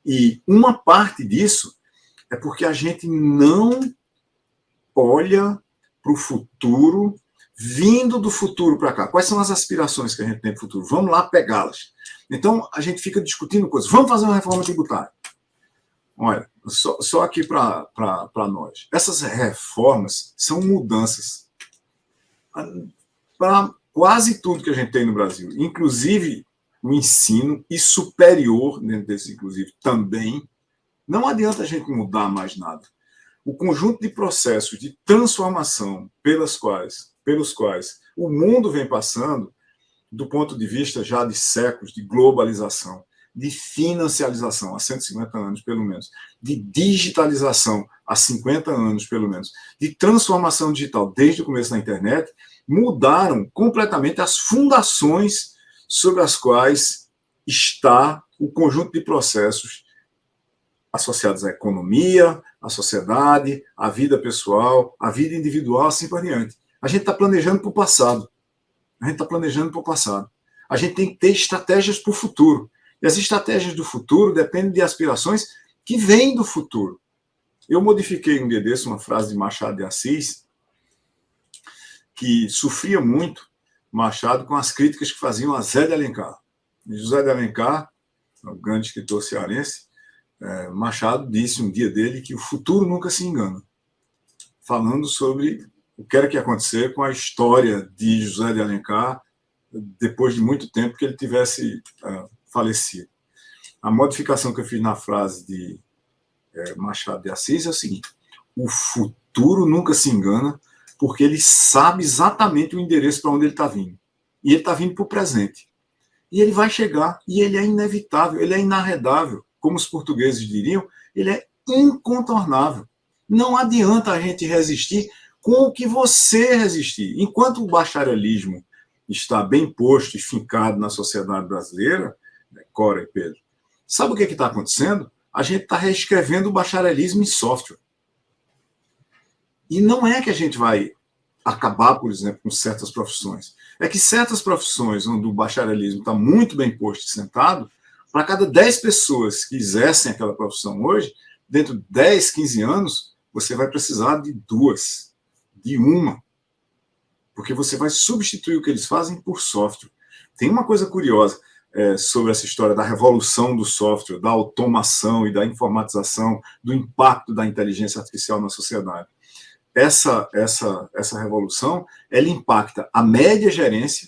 E uma parte disso é porque a gente não olha para o futuro, vindo do futuro para cá. Quais são as aspirações que a gente tem para o futuro? Vamos lá pegá-las. Então, a gente fica discutindo coisas. Vamos fazer uma reforma tributária. Olha, só aqui para nós. Essas reformas são mudanças para quase tudo que a gente tem no Brasil, inclusive o ensino e superior, dentro desse inclusive também. Não adianta a gente mudar mais nada. O conjunto de processos de transformação pelos quais o mundo vem passando, do ponto de vista já de séculos, de globalização, de financiarização, há 150 anos pelo menos, de digitalização, há 50 anos pelo menos, de transformação digital desde o começo da internet, mudaram completamente as fundações sobre as quais está o conjunto de processos associados à economia, à sociedade, à vida pessoal, à vida individual, assim por diante. A gente está planejando para o passado. A gente tem que ter estratégias para o futuro. E as estratégias do futuro dependem de aspirações que vêm do futuro. Eu modifiquei um dia desse uma frase de Machado de Assis, que sofria muito, Machado, com as críticas que faziam a Zé de Alencar. E José de Alencar, o grande escritor cearense, Machado disse um dia dele que o futuro nunca se engana, falando sobre o que era que ia acontecer com a história de José de Alencar depois de muito tempo que ele tivesse falecido. A modificação que eu fiz na frase de Machado de Assis é o seguinte: o futuro nunca se engana, porque ele sabe exatamente o endereço para onde ele está vindo. E ele está vindo para o presente. E ele vai chegar, e ele é inevitável, ele é inarredável. Como os portugueses diriam, ele é incontornável. Não adianta a gente resistir com o que você resistir. Enquanto o bacharelismo está bem posto e fincado na sociedade brasileira, Cora e Pedro, sabe o que está acontecendo? A gente está reescrevendo o bacharelismo em software. E não é que a gente vai acabar, por exemplo, com certas profissões. É que certas profissões onde o bacharelismo está muito bem posto e sentado, para cada 10 pessoas que exercem aquela profissão hoje, dentro de 10, 15 anos, você vai precisar de 2, de 1. Porque você vai substituir o que eles fazem por software. Tem uma coisa curiosa sobre essa história da revolução do software, da automação e da informatização, do impacto da inteligência artificial na sociedade. Essa revolução, ela impacta a média gerência,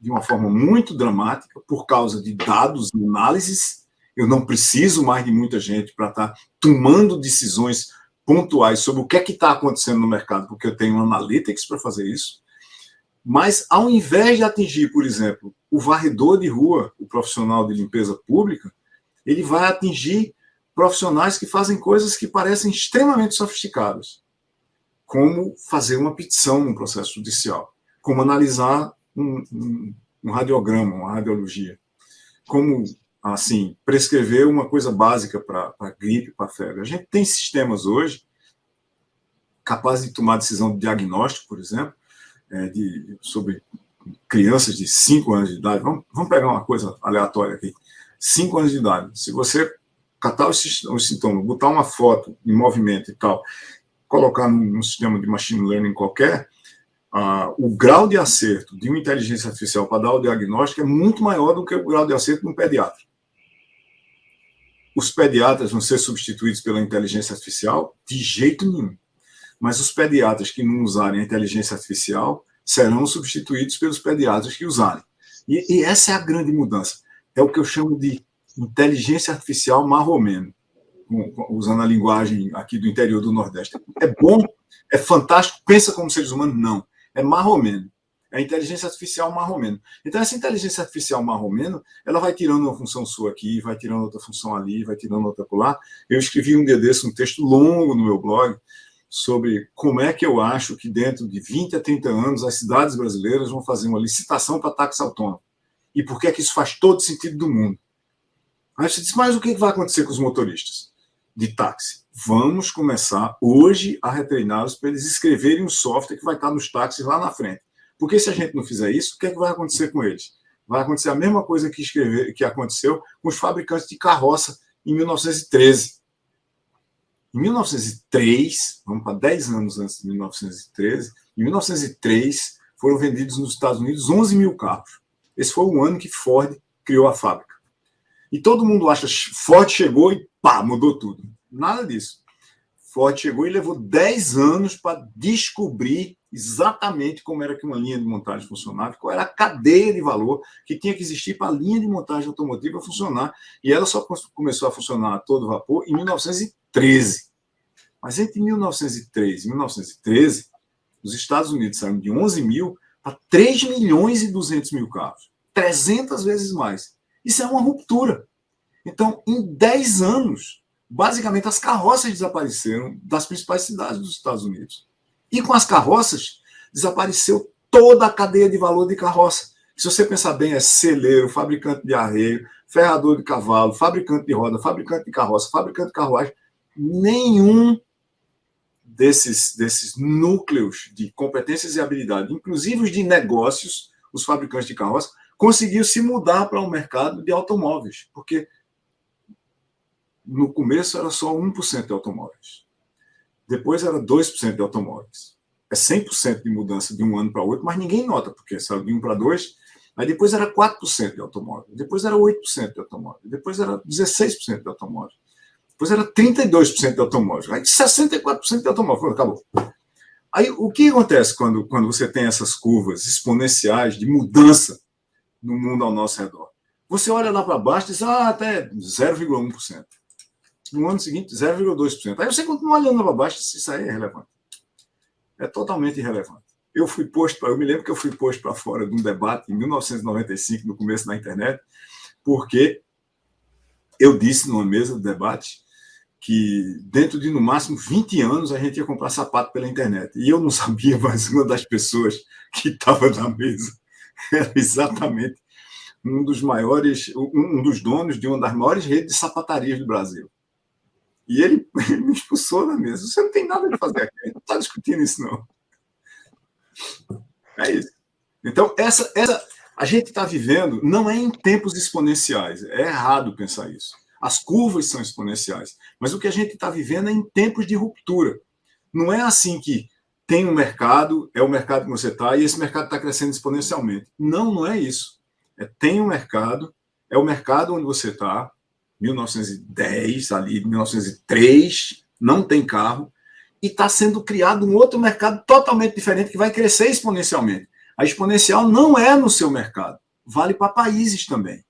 de uma forma muito dramática por causa de dados e análises. Eu não preciso mais de muita gente para estar tomando decisões pontuais sobre o que é que está acontecendo no mercado, porque eu tenho analytics para fazer isso. Mas, ao invés de atingir, por exemplo, o varredor de rua, o profissional de limpeza pública, ele vai atingir profissionais que fazem coisas que parecem extremamente sofisticadas, como fazer uma petição no processo judicial, como analisar um radiograma, uma radiologia, como, assim, prescrever uma coisa básica para gripe, para febre. A gente tem sistemas hoje capazes de tomar decisão de diagnóstico, por exemplo, sobre crianças de 5 anos de idade. Vamos pegar uma coisa aleatória aqui. 5 anos de idade. Se você catar os sintomas, botar uma foto em movimento e tal, colocar num sistema de machine learning qualquer, o grau de acerto de uma inteligência artificial para dar o diagnóstico é muito maior do que o grau de acerto de um pediatra. Os pediatras vão ser substituídos pela inteligência artificial? De jeito nenhum. Mas os pediatras que não usarem a inteligência artificial serão substituídos pelos pediatras que usarem. E essa é a grande mudança. É o que eu chamo de inteligência artificial marromeno, usando a linguagem aqui do interior do Nordeste. É bom, é fantástico, pensa como seres humanos? Não. É marromeno. É a inteligência artificial marromeno. Então, essa inteligência artificial marromeno, ela vai tirando uma função sua aqui, vai tirando outra função ali, vai tirando outra lá. Eu escrevi um dia desse um texto longo no meu blog sobre como é que eu acho que dentro de 20 a 30 anos as cidades brasileiras vão fazer uma licitação para táxi autônomo. E por que é que isso faz todo sentido do mundo? Aí você diz, mas o que vai acontecer com os motoristas de táxi? Vamos começar hoje a retreiná-los para eles escreverem um software que vai estar nos táxis lá na frente. Porque se a gente não fizer isso, o que é que vai acontecer com eles? Vai acontecer a mesma coisa que aconteceu com os fabricantes de carroça em 1913. Em 1903, vamos para 10 anos antes de 1913, em 1903 foram vendidos nos Estados Unidos 11 mil carros. Esse foi o ano que Ford criou a fábrica. E todo mundo acha que Ford chegou e pá, mudou tudo. Nada disso. Ford chegou e levou 10 anos para descobrir exatamente como era que uma linha de montagem funcionava, qual era a cadeia de valor que tinha que existir para a linha de montagem automotiva funcionar. E ela só começou a funcionar a todo vapor em 1913. Mas entre 1903 e 1913, os Estados Unidos saíram de 11 mil para 3 milhões e 200 mil carros. 300 vezes mais. Isso é uma ruptura. Então, em 10 anos, basicamente as carroças desapareceram das principais cidades dos Estados Unidos. E com as carroças, desapareceu toda a cadeia de valor de carroça. Se você pensar bem, é celeiro, fabricante de arreio, ferrador de cavalo, fabricante de roda, fabricante de carroça, fabricante de carruagem. Nenhum desses núcleos de competências e habilidade, inclusive os de negócios, os fabricantes de carroça, conseguiu se mudar para o mercado de automóveis, porque no começo era só 1% de automóveis. Depois era 2% de automóveis. É 100% de mudança de um ano para o outro, mas ninguém nota, porque saiu de 1 para 2, aí depois era 4% de automóvel, depois era 8% de automóvel, depois era 16% de automóvel, depois era 32% de automóvel, aí 64% de automóvel, acabou. Aí o que acontece quando você tem essas curvas exponenciais de mudança no mundo ao nosso redor? Você olha lá para baixo e diz, até 0,1%. No ano seguinte, 0,2%. Aí você continua olhando para baixo e diz, isso aí é irrelevante. É totalmente irrelevante. Eu me lembro que eu fui posto para fora de um debate em 1995, no começo da internet, porque eu disse numa mesa de debate que dentro de, no máximo, 20 anos a gente ia comprar sapato pela internet. E eu não sabia, mas uma das pessoas que estava na mesa era exatamente um dos donos de uma das maiores redes de sapatarias do Brasil. E ele me expulsou da mesa. Você não tem nada de fazer aqui, não está discutindo isso, não. É isso. Então, a gente está vivendo, não é em tempos exponenciais, é errado pensar isso. As curvas são exponenciais, mas o que a gente está vivendo é em tempos de ruptura. Não é assim que tem um mercado, é o mercado que você está, e esse mercado está crescendo exponencialmente. Não, não é isso. Tem um mercado, é o mercado onde você está, 1910, ali, 1903, não tem carro, e está sendo criado um outro mercado totalmente diferente que vai crescer exponencialmente. A exponencial não é no seu mercado, vale para países também.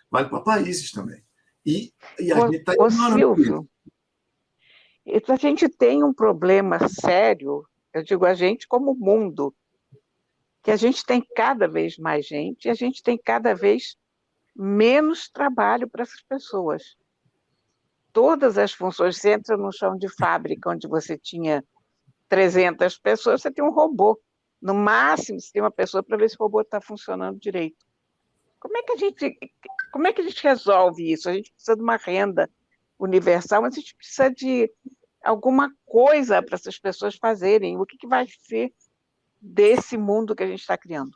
Vale para países também. E a gente está ignorando isso. Silvio, a gente tem um problema sério, eu digo a gente como mundo, que a gente tem cada vez mais gente e a gente tem cada vez menos trabalho para essas pessoas. Todas as funções, você entra no chão de fábrica, onde você tinha 300 pessoas, você tem um robô. No máximo, você tem uma pessoa para ver se o robô está funcionando direito. Como é que a gente resolve isso? A gente precisa de uma renda universal, mas a gente precisa de alguma coisa para essas pessoas fazerem. O que vai ser desse mundo que a gente está criando?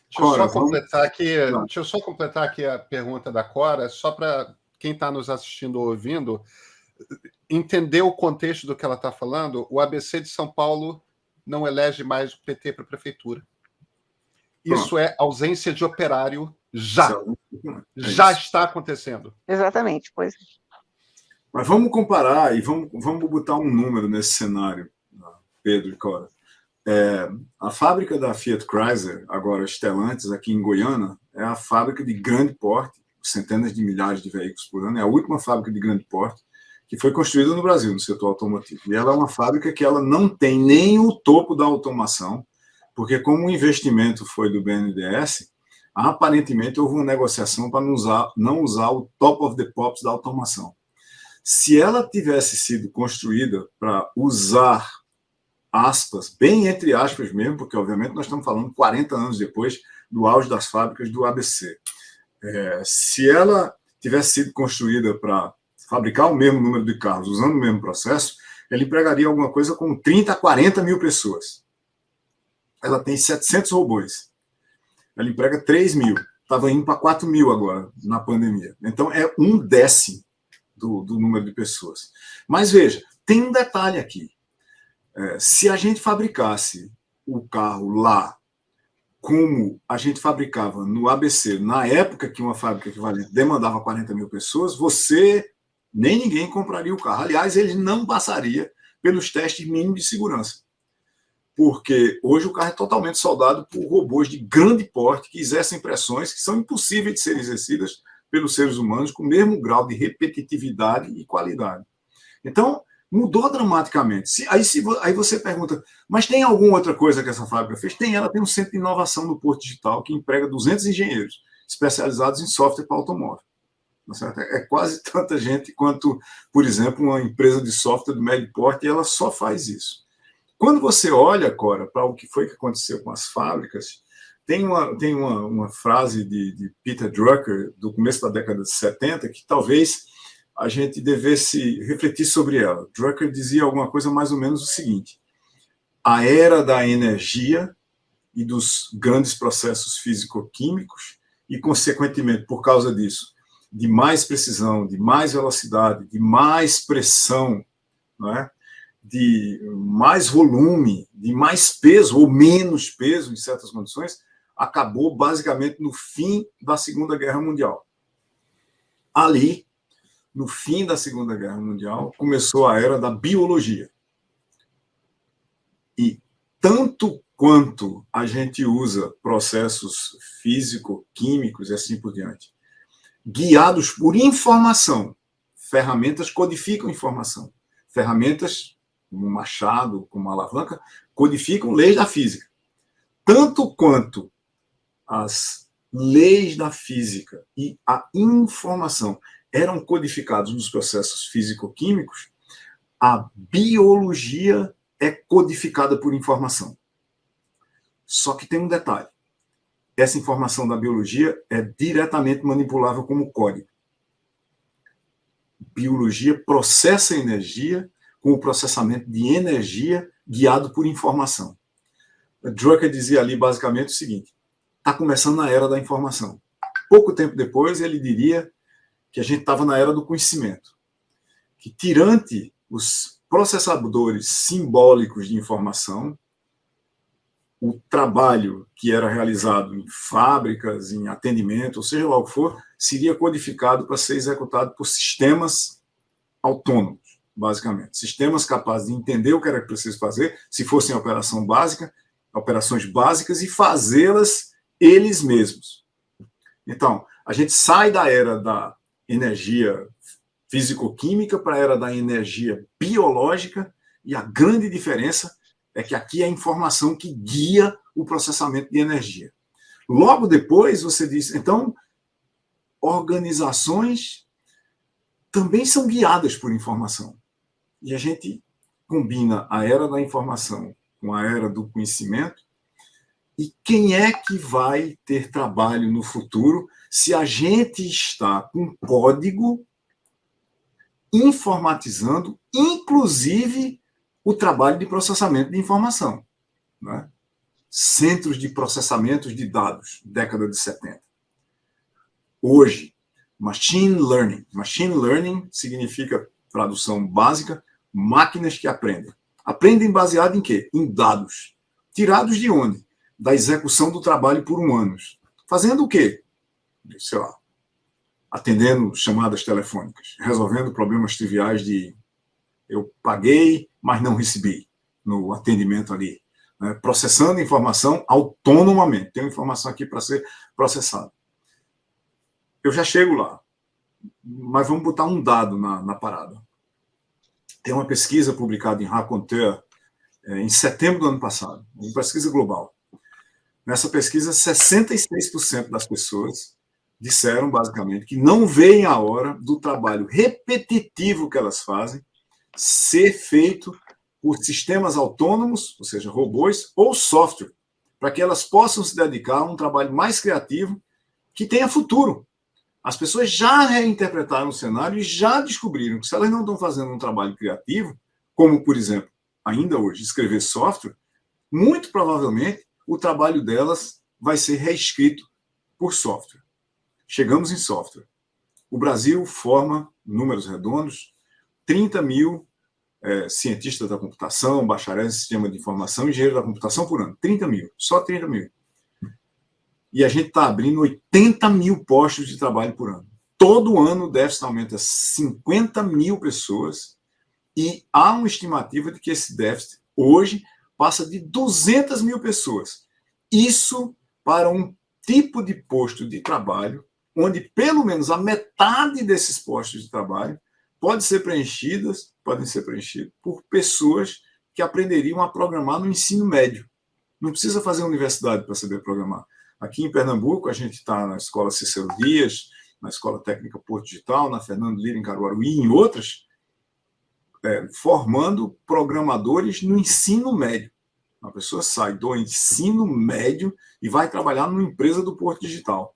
Deixa eu só completar aqui a pergunta da Cora, só para quem está nos assistindo ou ouvindo entender o contexto do que ela está falando. O ABC de São Paulo não elege mais o PT para a prefeitura. Isso é ausência de operário já. Já está acontecendo. Exatamente, pois. Mas vamos comparar e vamos botar um número nesse cenário, Pedro e Cora. A fábrica da Fiat Chrysler, agora Stellantis, aqui em Goiânia, é a fábrica de grande porte, centenas de milhares de veículos por ano, é a última fábrica de grande porte que foi construída no Brasil, no setor automotivo. E ela é uma fábrica que ela não tem nem o topo da automação, porque como o investimento foi do BNDES, aparentemente houve uma negociação para não usar o top of the pops da automação. Se ela tivesse sido construída para usar, aspas, bem entre aspas mesmo, porque obviamente nós estamos falando 40 anos depois do auge das fábricas do ABC. Se ela tivesse sido construída para fabricar o mesmo número de carros, usando o mesmo processo, ela empregaria alguma coisa como 30 a 40 mil pessoas. Ela tem 700 robôs. Ela emprega 3 mil. Estava indo para 4 mil agora, na pandemia. Então, é 1/10 do número de pessoas. Mas, veja, tem um detalhe aqui. Se a gente fabricasse o carro lá, como a gente fabricava no ABC, na época que uma fábrica equivalente demandava 40 mil pessoas, nem ninguém compraria o carro. Aliás, ele não passaria pelos testes mínimos de segurança. Porque hoje o carro é totalmente soldado por robôs de grande porte que exercem pressões que são impossíveis de serem exercidas pelos seres humanos com o mesmo grau de repetitividade e qualidade. Então, mudou dramaticamente. Aí você pergunta, mas tem alguma outra coisa que essa fábrica fez? Ela tem um centro de inovação no Porto Digital que emprega 200 engenheiros especializados em software para automóvel. Certo? É quase tanta gente quanto, por exemplo, uma empresa de software do médio porte, e ela só faz isso. Quando você olha, Cora, para o que foi que aconteceu com as fábricas, tem uma frase de Peter Drucker, do começo da década de 70, que talvez a gente devesse refletir sobre ela. Drucker dizia alguma coisa mais ou menos o seguinte: a era da energia e dos grandes processos físico-químicos, e, consequentemente, por causa disso, de mais precisão, de mais velocidade, de mais pressão, não é? De mais volume, de mais peso ou menos peso em certas condições, acabou basicamente no fim da Segunda Guerra Mundial. Ali, no fim da Segunda Guerra Mundial, começou a era da biologia. E tanto quanto a gente usa processos físico-químicos e assim por diante, guiados por informação, ferramentas codificam informação. Ferramentas como um machado, como uma alavanca, codificam leis da física. Tanto quanto as leis da física e a informação eram codificados nos processos físico-químicos, a biologia é codificada por informação. Só que tem um detalhe. Essa informação da biologia é diretamente manipulável como código. Biologia processa energia com o processamento de energia guiado por informação. Drucker dizia ali basicamente o seguinte: está começando a era da informação. Pouco tempo depois, ele diria que a gente estava na era do conhecimento. Que, tirante os processadores simbólicos de informação, o trabalho que era realizado em fábricas, em atendimento, ou seja lá o que for, seria codificado para ser executado por sistemas autônomos, basicamente. Sistemas capazes de entender o que era preciso fazer, se fosse em operação básica, operações básicas e fazê-las eles mesmos. Então, a gente sai da era da energia físico-química para a era da energia biológica, e a grande diferença é que aqui é a informação que guia o processamento de energia. Logo depois, você diz, então, organizações também são guiadas por informação. E a gente combina a era da informação com a era do conhecimento. E quem é que vai ter trabalho no futuro se a gente está com código informatizando, inclusive, o trabalho de processamento de informação, né? Centros de processamento de dados, década de 70. Hoje, machine learning. Machine learning significa, tradução básica, máquinas que aprendem. Aprendem baseado em quê? Em dados. Tirados de onde? Da execução do trabalho por humanos. Fazendo o quê? Sei lá, atendendo chamadas telefônicas, resolvendo problemas triviais de eu paguei, mas não recebi no atendimento ali, né? Processando informação autonomamente. Tem informação aqui para ser processada. Eu já chego lá, mas vamos botar um dado na parada. Tem uma pesquisa publicada em Raconteur em setembro do ano passado, uma pesquisa global. Nessa pesquisa, 66% das pessoas disseram, basicamente, que não veem a hora do trabalho repetitivo que elas fazem ser feito por sistemas autônomos, ou seja, robôs, ou software, para que elas possam se dedicar a um trabalho mais criativo que tenha futuro. As pessoas já reinterpretaram o cenário e já descobriram que se elas não estão fazendo um trabalho criativo, como, por exemplo, ainda hoje, escrever software, muito provavelmente o trabalho delas vai ser reescrito por software. Chegamos em software. O Brasil forma, números redondos, 30 mil cientistas da computação, bacharéis em sistema de informação, engenheiro da computação por ano. 30 mil, só 30 mil. E a gente está abrindo 80 mil postos de trabalho por ano. Todo ano o déficit aumenta 50 mil pessoas e há uma estimativa de que esse déficit hoje passa de 200 mil pessoas. Isso para um tipo de posto de trabalho onde pelo menos a metade desses postos de trabalho podem ser preenchidos por pessoas que aprenderiam a programar no ensino médio. Não precisa fazer universidade para saber programar. Aqui em Pernambuco, a gente está na Escola Cícero Dias, na Escola Técnica Porto Digital, na Fernando Lira, em Caruaru e em outras, formando programadores no ensino médio. Uma pessoa sai do ensino médio e vai trabalhar numa empresa do Porto Digital.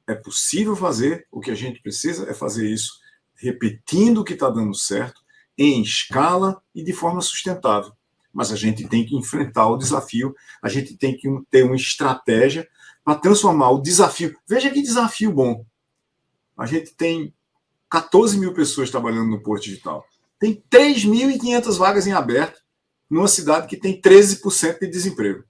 É possível fazer, o que a gente precisa é fazer isso repetindo o que está dando certo, em escala e de forma sustentável. Mas a gente tem que enfrentar o desafio, a gente tem que ter uma estratégia para transformar o desafio. Veja que desafio bom. A gente tem 14 mil pessoas trabalhando no Porto Digital. Tem 3.500 vagas em aberto, numa cidade que tem 13% de desemprego.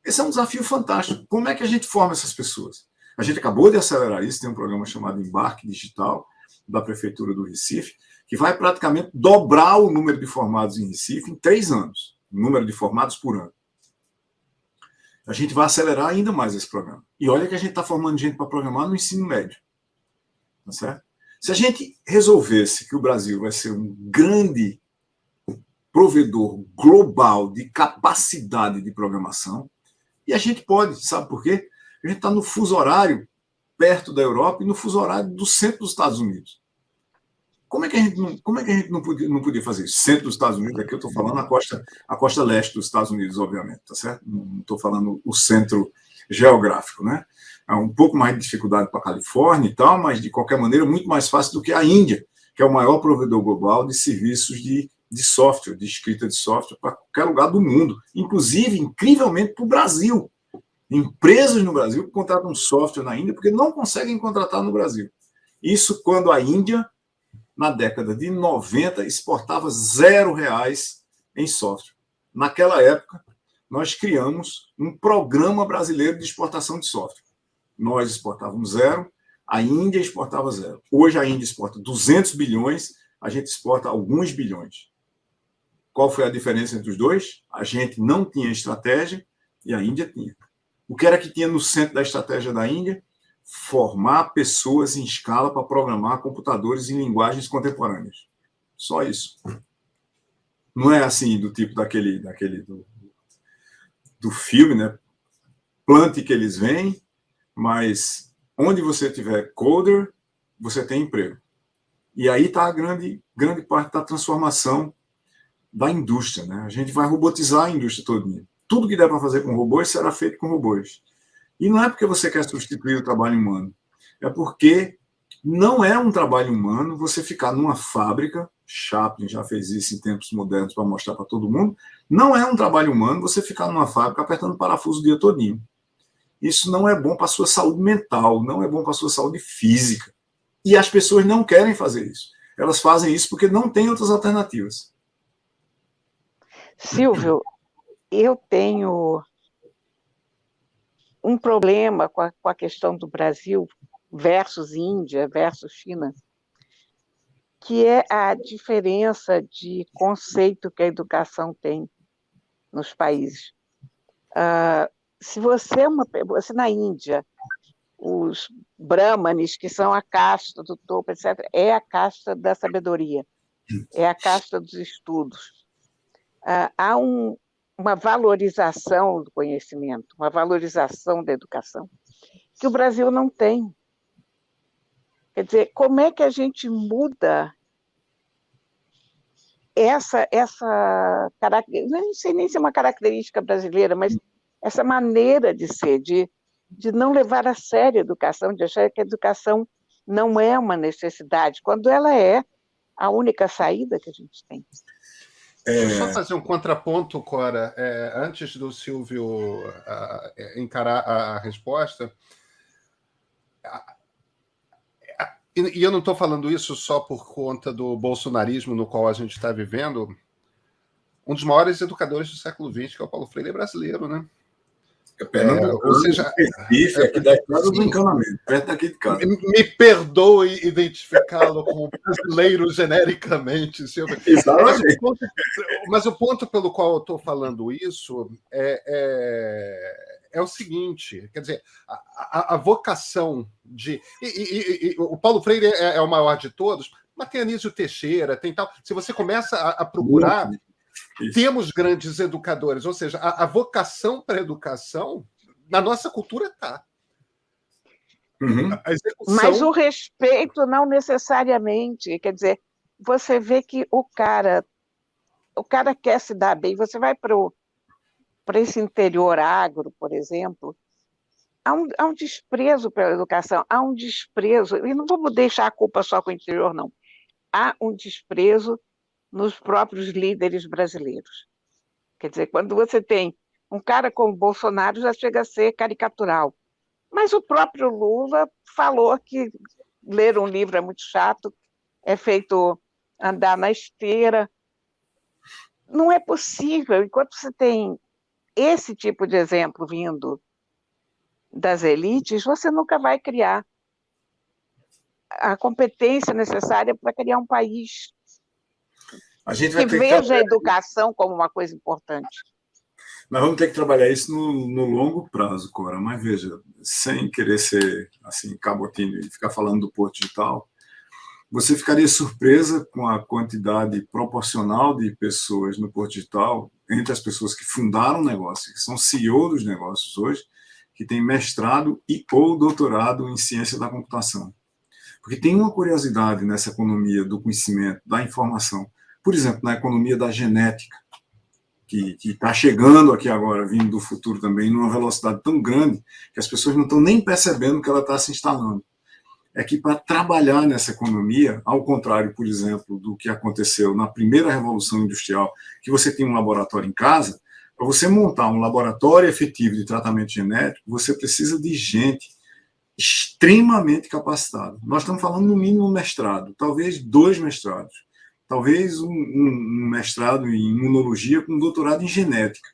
Esse é um desafio fantástico. Como é que a gente forma essas pessoas? A gente acabou de acelerar isso, tem um programa chamado Embarque Digital, da Prefeitura do Recife, que vai praticamente dobrar o número de formados em Recife em 3 anos. O número de formados por ano. A gente vai acelerar ainda mais esse programa. E olha que a gente está formando gente para programar no ensino médio. Tá certo? Se a gente resolvesse que o Brasil vai ser um grande provedor global de capacidade de programação, e a gente pode, sabe por quê? A gente está no fuso horário perto da Europa e no fuso horário do centro dos Estados Unidos. Como é que a gente não podia fazer isso? Centro dos Estados Unidos, aqui eu estou falando a costa leste dos Estados Unidos, obviamente, tá certo? Não estou falando o centro geográfico, né? É um pouco mais de dificuldade para a Califórnia e tal, mas de qualquer maneira muito mais fácil do que a Índia, que é o maior provedor global de serviços de software, de escrita de software para qualquer lugar do mundo, inclusive, incrivelmente, para o Brasil. Empresas no Brasil contratam software na Índia porque não conseguem contratar no Brasil. Isso quando a Índia, na década de 90, exportava R$0 em software. Naquela época, nós criamos um programa brasileiro de exportação de software. Nós exportávamos 0, a Índia exportava 0. Hoje a Índia exporta 200 bilhões, a gente exporta alguns bilhões. Qual foi a diferença entre os dois? A gente não tinha estratégia e a Índia tinha. O que era que tinha no centro da estratégia da Índia? Formar pessoas em escala para programar computadores em linguagens contemporâneas. Só isso. Não é assim do tipo do filme, né? Plante que eles vêm, mas onde você tiver coder, você tem emprego. E aí está a grande parte da transformação da indústria, né? A gente vai robotizar a indústria toda. Tudo que der para fazer com robôs será feito com robôs. E não é porque você quer substituir o trabalho humano, é porque não é um trabalho humano você ficar numa fábrica, Chaplin já fez isso em tempos modernos para mostrar para todo mundo, não é um trabalho humano você ficar numa fábrica apertando parafuso o dia todinho. Isso não é bom para a sua saúde mental, não é bom para a sua saúde física. E as pessoas não querem fazer isso. Elas fazem isso porque não têm outras alternativas. Silvio, eu tenho um problema com a questão do Brasil versus Índia, versus China, que é a diferença de conceito que a educação tem nos países. Se você na Índia, os brahmanes, que são a casta do topo, etc., é a casta da sabedoria, é a casta dos estudos. Há uma valorização do conhecimento, uma valorização da educação, que o Brasil não tem. Quer dizer, como é que a gente muda essa característica, não sei nem se é uma característica brasileira, mas essa maneira de ser, de não levar a sério a educação, de achar que a educação não é uma necessidade, quando ela é a única saída que a gente tem. Deixa eu só fazer um contraponto, Cora, antes do Silvio encarar a resposta. E eu não estou falando isso só por conta do bolsonarismo no qual a gente está vivendo. Um dos maiores educadores do século XX, que é o Paulo Freire, é brasileiro, né? Ou seja, Recife, aqui da estrada do Encanamento, perto daqui de casa. Me perdoe identificá-lo como brasileiro genericamente, Silvio. Mas o ponto pelo qual eu estou falando isso é o seguinte, quer dizer, a vocação de... o Paulo Freire é o maior de todos, mas tem Anísio Teixeira, tem tal... Se você começa a procurar... Temos grandes educadores, ou seja, a vocação para a educação, na nossa cultura está. Uhum. Mas o respeito não necessariamente. Quer dizer, você vê que o cara quer se dar bem. Você vai para esse interior agro, por exemplo, há um desprezo pela educação, há um desprezo, e não vamos deixar a culpa só com o interior, não. Há um desprezo nos próprios líderes brasileiros. Quer dizer, quando você tem um cara como Bolsonaro, já chega a ser caricatural. Mas o próprio Lula falou que ler um livro é muito chato, é feito andar na esteira. Não é possível, enquanto você tem esse tipo de exemplo vindo das elites, você nunca vai criar a competência necessária para criar um país que veja a educação como uma coisa importante. Nós vamos ter que trabalhar isso no longo prazo, Cora, mas veja, sem querer ser assim, cabotinho e ficar falando do Porto Digital, você ficaria surpresa com a quantidade proporcional de pessoas no Porto Digital, entre as pessoas que fundaram o negócio, que são CEO dos negócios hoje, que têm mestrado e ou doutorado em ciência da computação. Porque tem uma curiosidade nessa economia do conhecimento, da informação. Por exemplo, na economia da genética, que está chegando aqui agora, vindo do futuro também, numa velocidade tão grande, que as pessoas não estão nem percebendo que ela está se instalando. É que para trabalhar nessa economia, ao contrário, por exemplo, do que aconteceu na primeira Revolução Industrial, que você tem um laboratório em casa, para você montar um laboratório efetivo de tratamento genético, você precisa de gente extremamente capacitada. Nós estamos falando no mínimo um mestrado, talvez 2 mestrados, talvez um mestrado em imunologia com um doutorado em genética.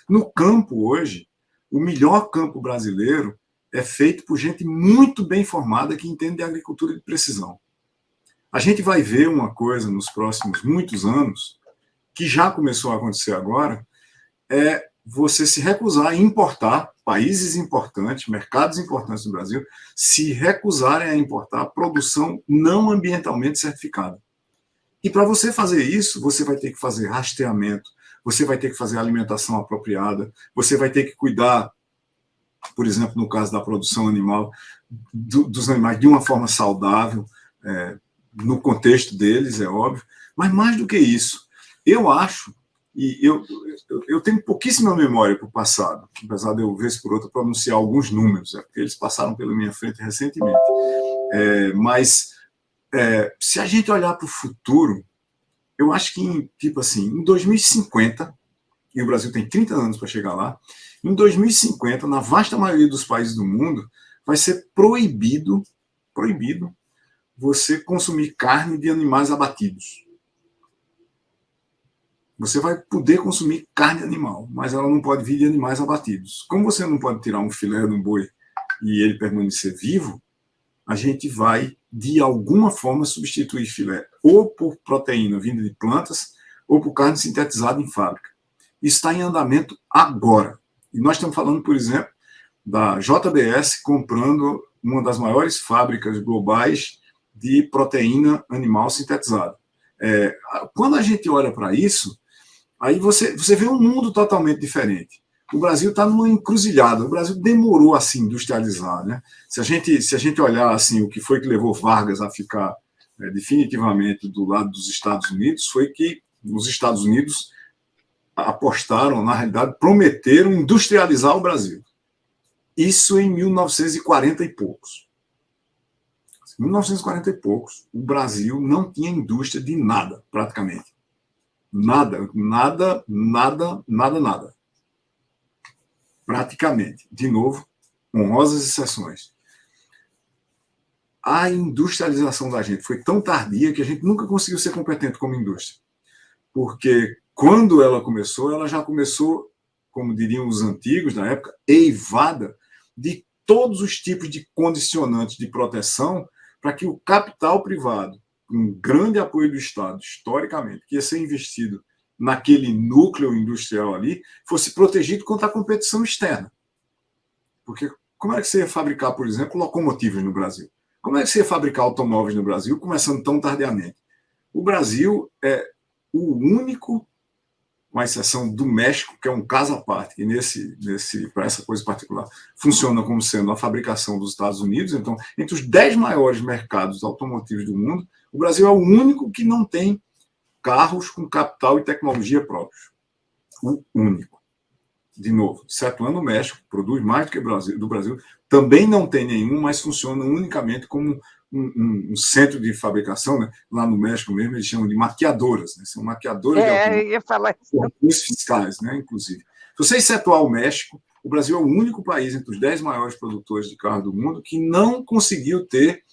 No campo hoje, o melhor campo brasileiro é feito por gente muito bem formada que entende de agricultura de precisão. A gente vai ver uma coisa nos próximos muitos anos que já começou a acontecer agora, é você se recusar a importar, países importantes, mercados importantes do Brasil, se recusarem a importar produção não ambientalmente certificada. E para você fazer isso, você vai ter que fazer rastreamento, você vai ter que fazer alimentação apropriada, você vai ter que cuidar, por exemplo, no caso da produção animal, dos animais de uma forma saudável, no contexto deles, é óbvio. Mas mais do que isso, eu acho, e eu tenho pouquíssima memória para o passado, apesar de eu, vez por outra, pronunciar alguns números, porque eles passaram pela minha frente recentemente. Mas se a gente olhar para o futuro, eu acho que, tipo assim, em 2050, e o Brasil tem 30 anos para chegar lá, em 2050, na vasta maioria dos países do mundo, vai ser proibido você consumir carne de animais abatidos. Você vai poder consumir carne animal, mas ela não pode vir de animais abatidos. Como você não pode tirar um filé de um boi e ele permanecer vivo, a gente vai, de alguma forma, substituir filé ou por proteína vinda de plantas ou por carne sintetizada em fábrica. Isso está em andamento agora. E nós estamos falando, por exemplo, da JBS comprando uma das maiores fábricas globais de proteína animal sintetizada. Quando a gente olha para isso, aí você vê um mundo totalmente diferente. O Brasil está numa encruzilhada. O Brasil demorou a se industrializar, né? Se a gente olhar assim, o que foi que levou Vargas a ficar definitivamente do lado dos Estados Unidos, foi que os Estados Unidos apostaram, na realidade, prometeram industrializar o Brasil. Isso em 1940 e poucos. 1940 e poucos, o Brasil não tinha indústria de nada, praticamente. Nada. Praticamente. De novo, honrosas exceções. A industrialização da gente foi tão tardia que a gente nunca conseguiu ser competente como indústria. Porque quando ela já começou, como diriam os antigos na época, eivada de todos os tipos de condicionantes de proteção para que o capital privado, com grande apoio do Estado, historicamente, que ia ser investido naquele núcleo industrial ali, fosse protegido contra a competição externa. Porque como é que você ia fabricar, por exemplo, locomotivas no Brasil? Como é que você ia fabricar automóveis no Brasil, começando tão tardiamente? O Brasil é o único, com exceção do México, que é um caso à parte, e para essa coisa particular, funciona como sendo a fabricação dos Estados Unidos. Então, entre os 10 maiores mercados automotivos do mundo, o Brasil é o único que não tem carros com capital e tecnologia próprios. O único. De novo, excetuando o México, produz mais do que do Brasil, também não tem nenhum, mas funciona unicamente como um centro de fabricação, né? Lá no México mesmo eles chamam de maquiadoras, né? São maquiadoras de automóveis, eu ia falar isso. Fiscais, né? Inclusive. Se você excetuar o México, o Brasil é o único país entre os 10 maiores produtores de carro do mundo que não conseguiu ter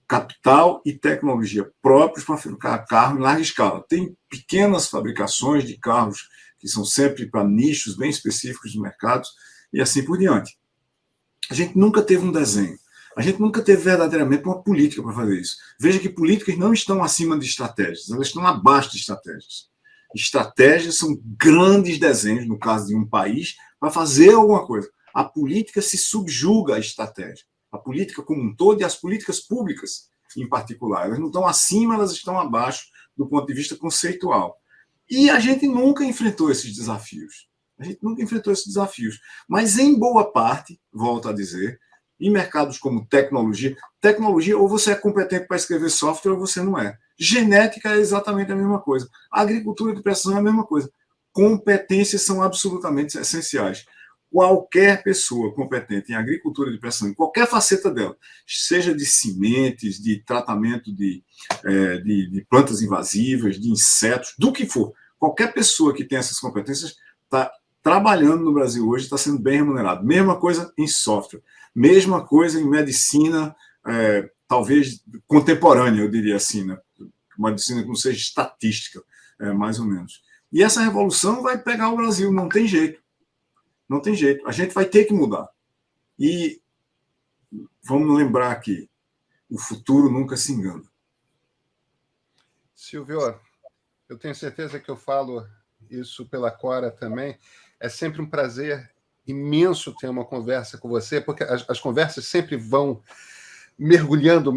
capital e tecnologia próprios para fabricar carro em larga escala. Tem pequenas fabricações de carros que são sempre para nichos bem específicos de mercados e assim por diante. A gente nunca teve um desenho. A gente nunca teve verdadeiramente uma política para fazer isso. Veja que políticas não estão acima de estratégias, elas estão abaixo de estratégias. Estratégias são grandes desenhos, no caso de um país, para fazer alguma coisa. A política se subjuga à estratégia. A política como um todo e as políticas públicas em particular. Elas não estão acima, elas estão abaixo do ponto de vista conceitual. E a gente nunca enfrentou esses desafios. Mas, em boa parte, volto a dizer, em mercados como tecnologia, ou você é competente para escrever software ou você não é. Genética é exatamente a mesma coisa. A agricultura de precisão é a mesma coisa. Competências são absolutamente essenciais. Qualquer pessoa competente em agricultura de precisão, em qualquer faceta dela, seja de sementes, de tratamento de plantas invasivas, de insetos, do que for, qualquer pessoa que tenha essas competências está trabalhando no Brasil hoje, está sendo bem remunerado. Mesma coisa em software, mesma coisa em medicina, talvez contemporânea, eu diria assim, né? Uma medicina que não seja estatística, mais ou menos. E essa revolução vai pegar o Brasil, não tem jeito. Não tem jeito. A gente vai ter que mudar. E vamos lembrar aqui, o futuro nunca se engana. Silvio, Eu tenho certeza que eu falo isso pela Cora também. É sempre um prazer imenso ter uma conversa com você, porque as conversas sempre vão mergulhando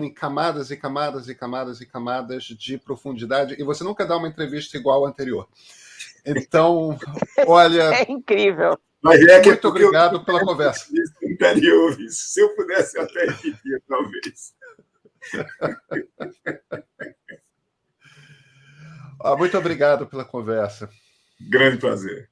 em camadas e camadas e camadas e camadas de profundidade, e você nunca dá uma entrevista igual à anterior. Então, olha... É incrível. Mas muito obrigado pela conversa. Anterior, se eu pudesse até repetir, talvez. Muito obrigado pela conversa. Grande prazer.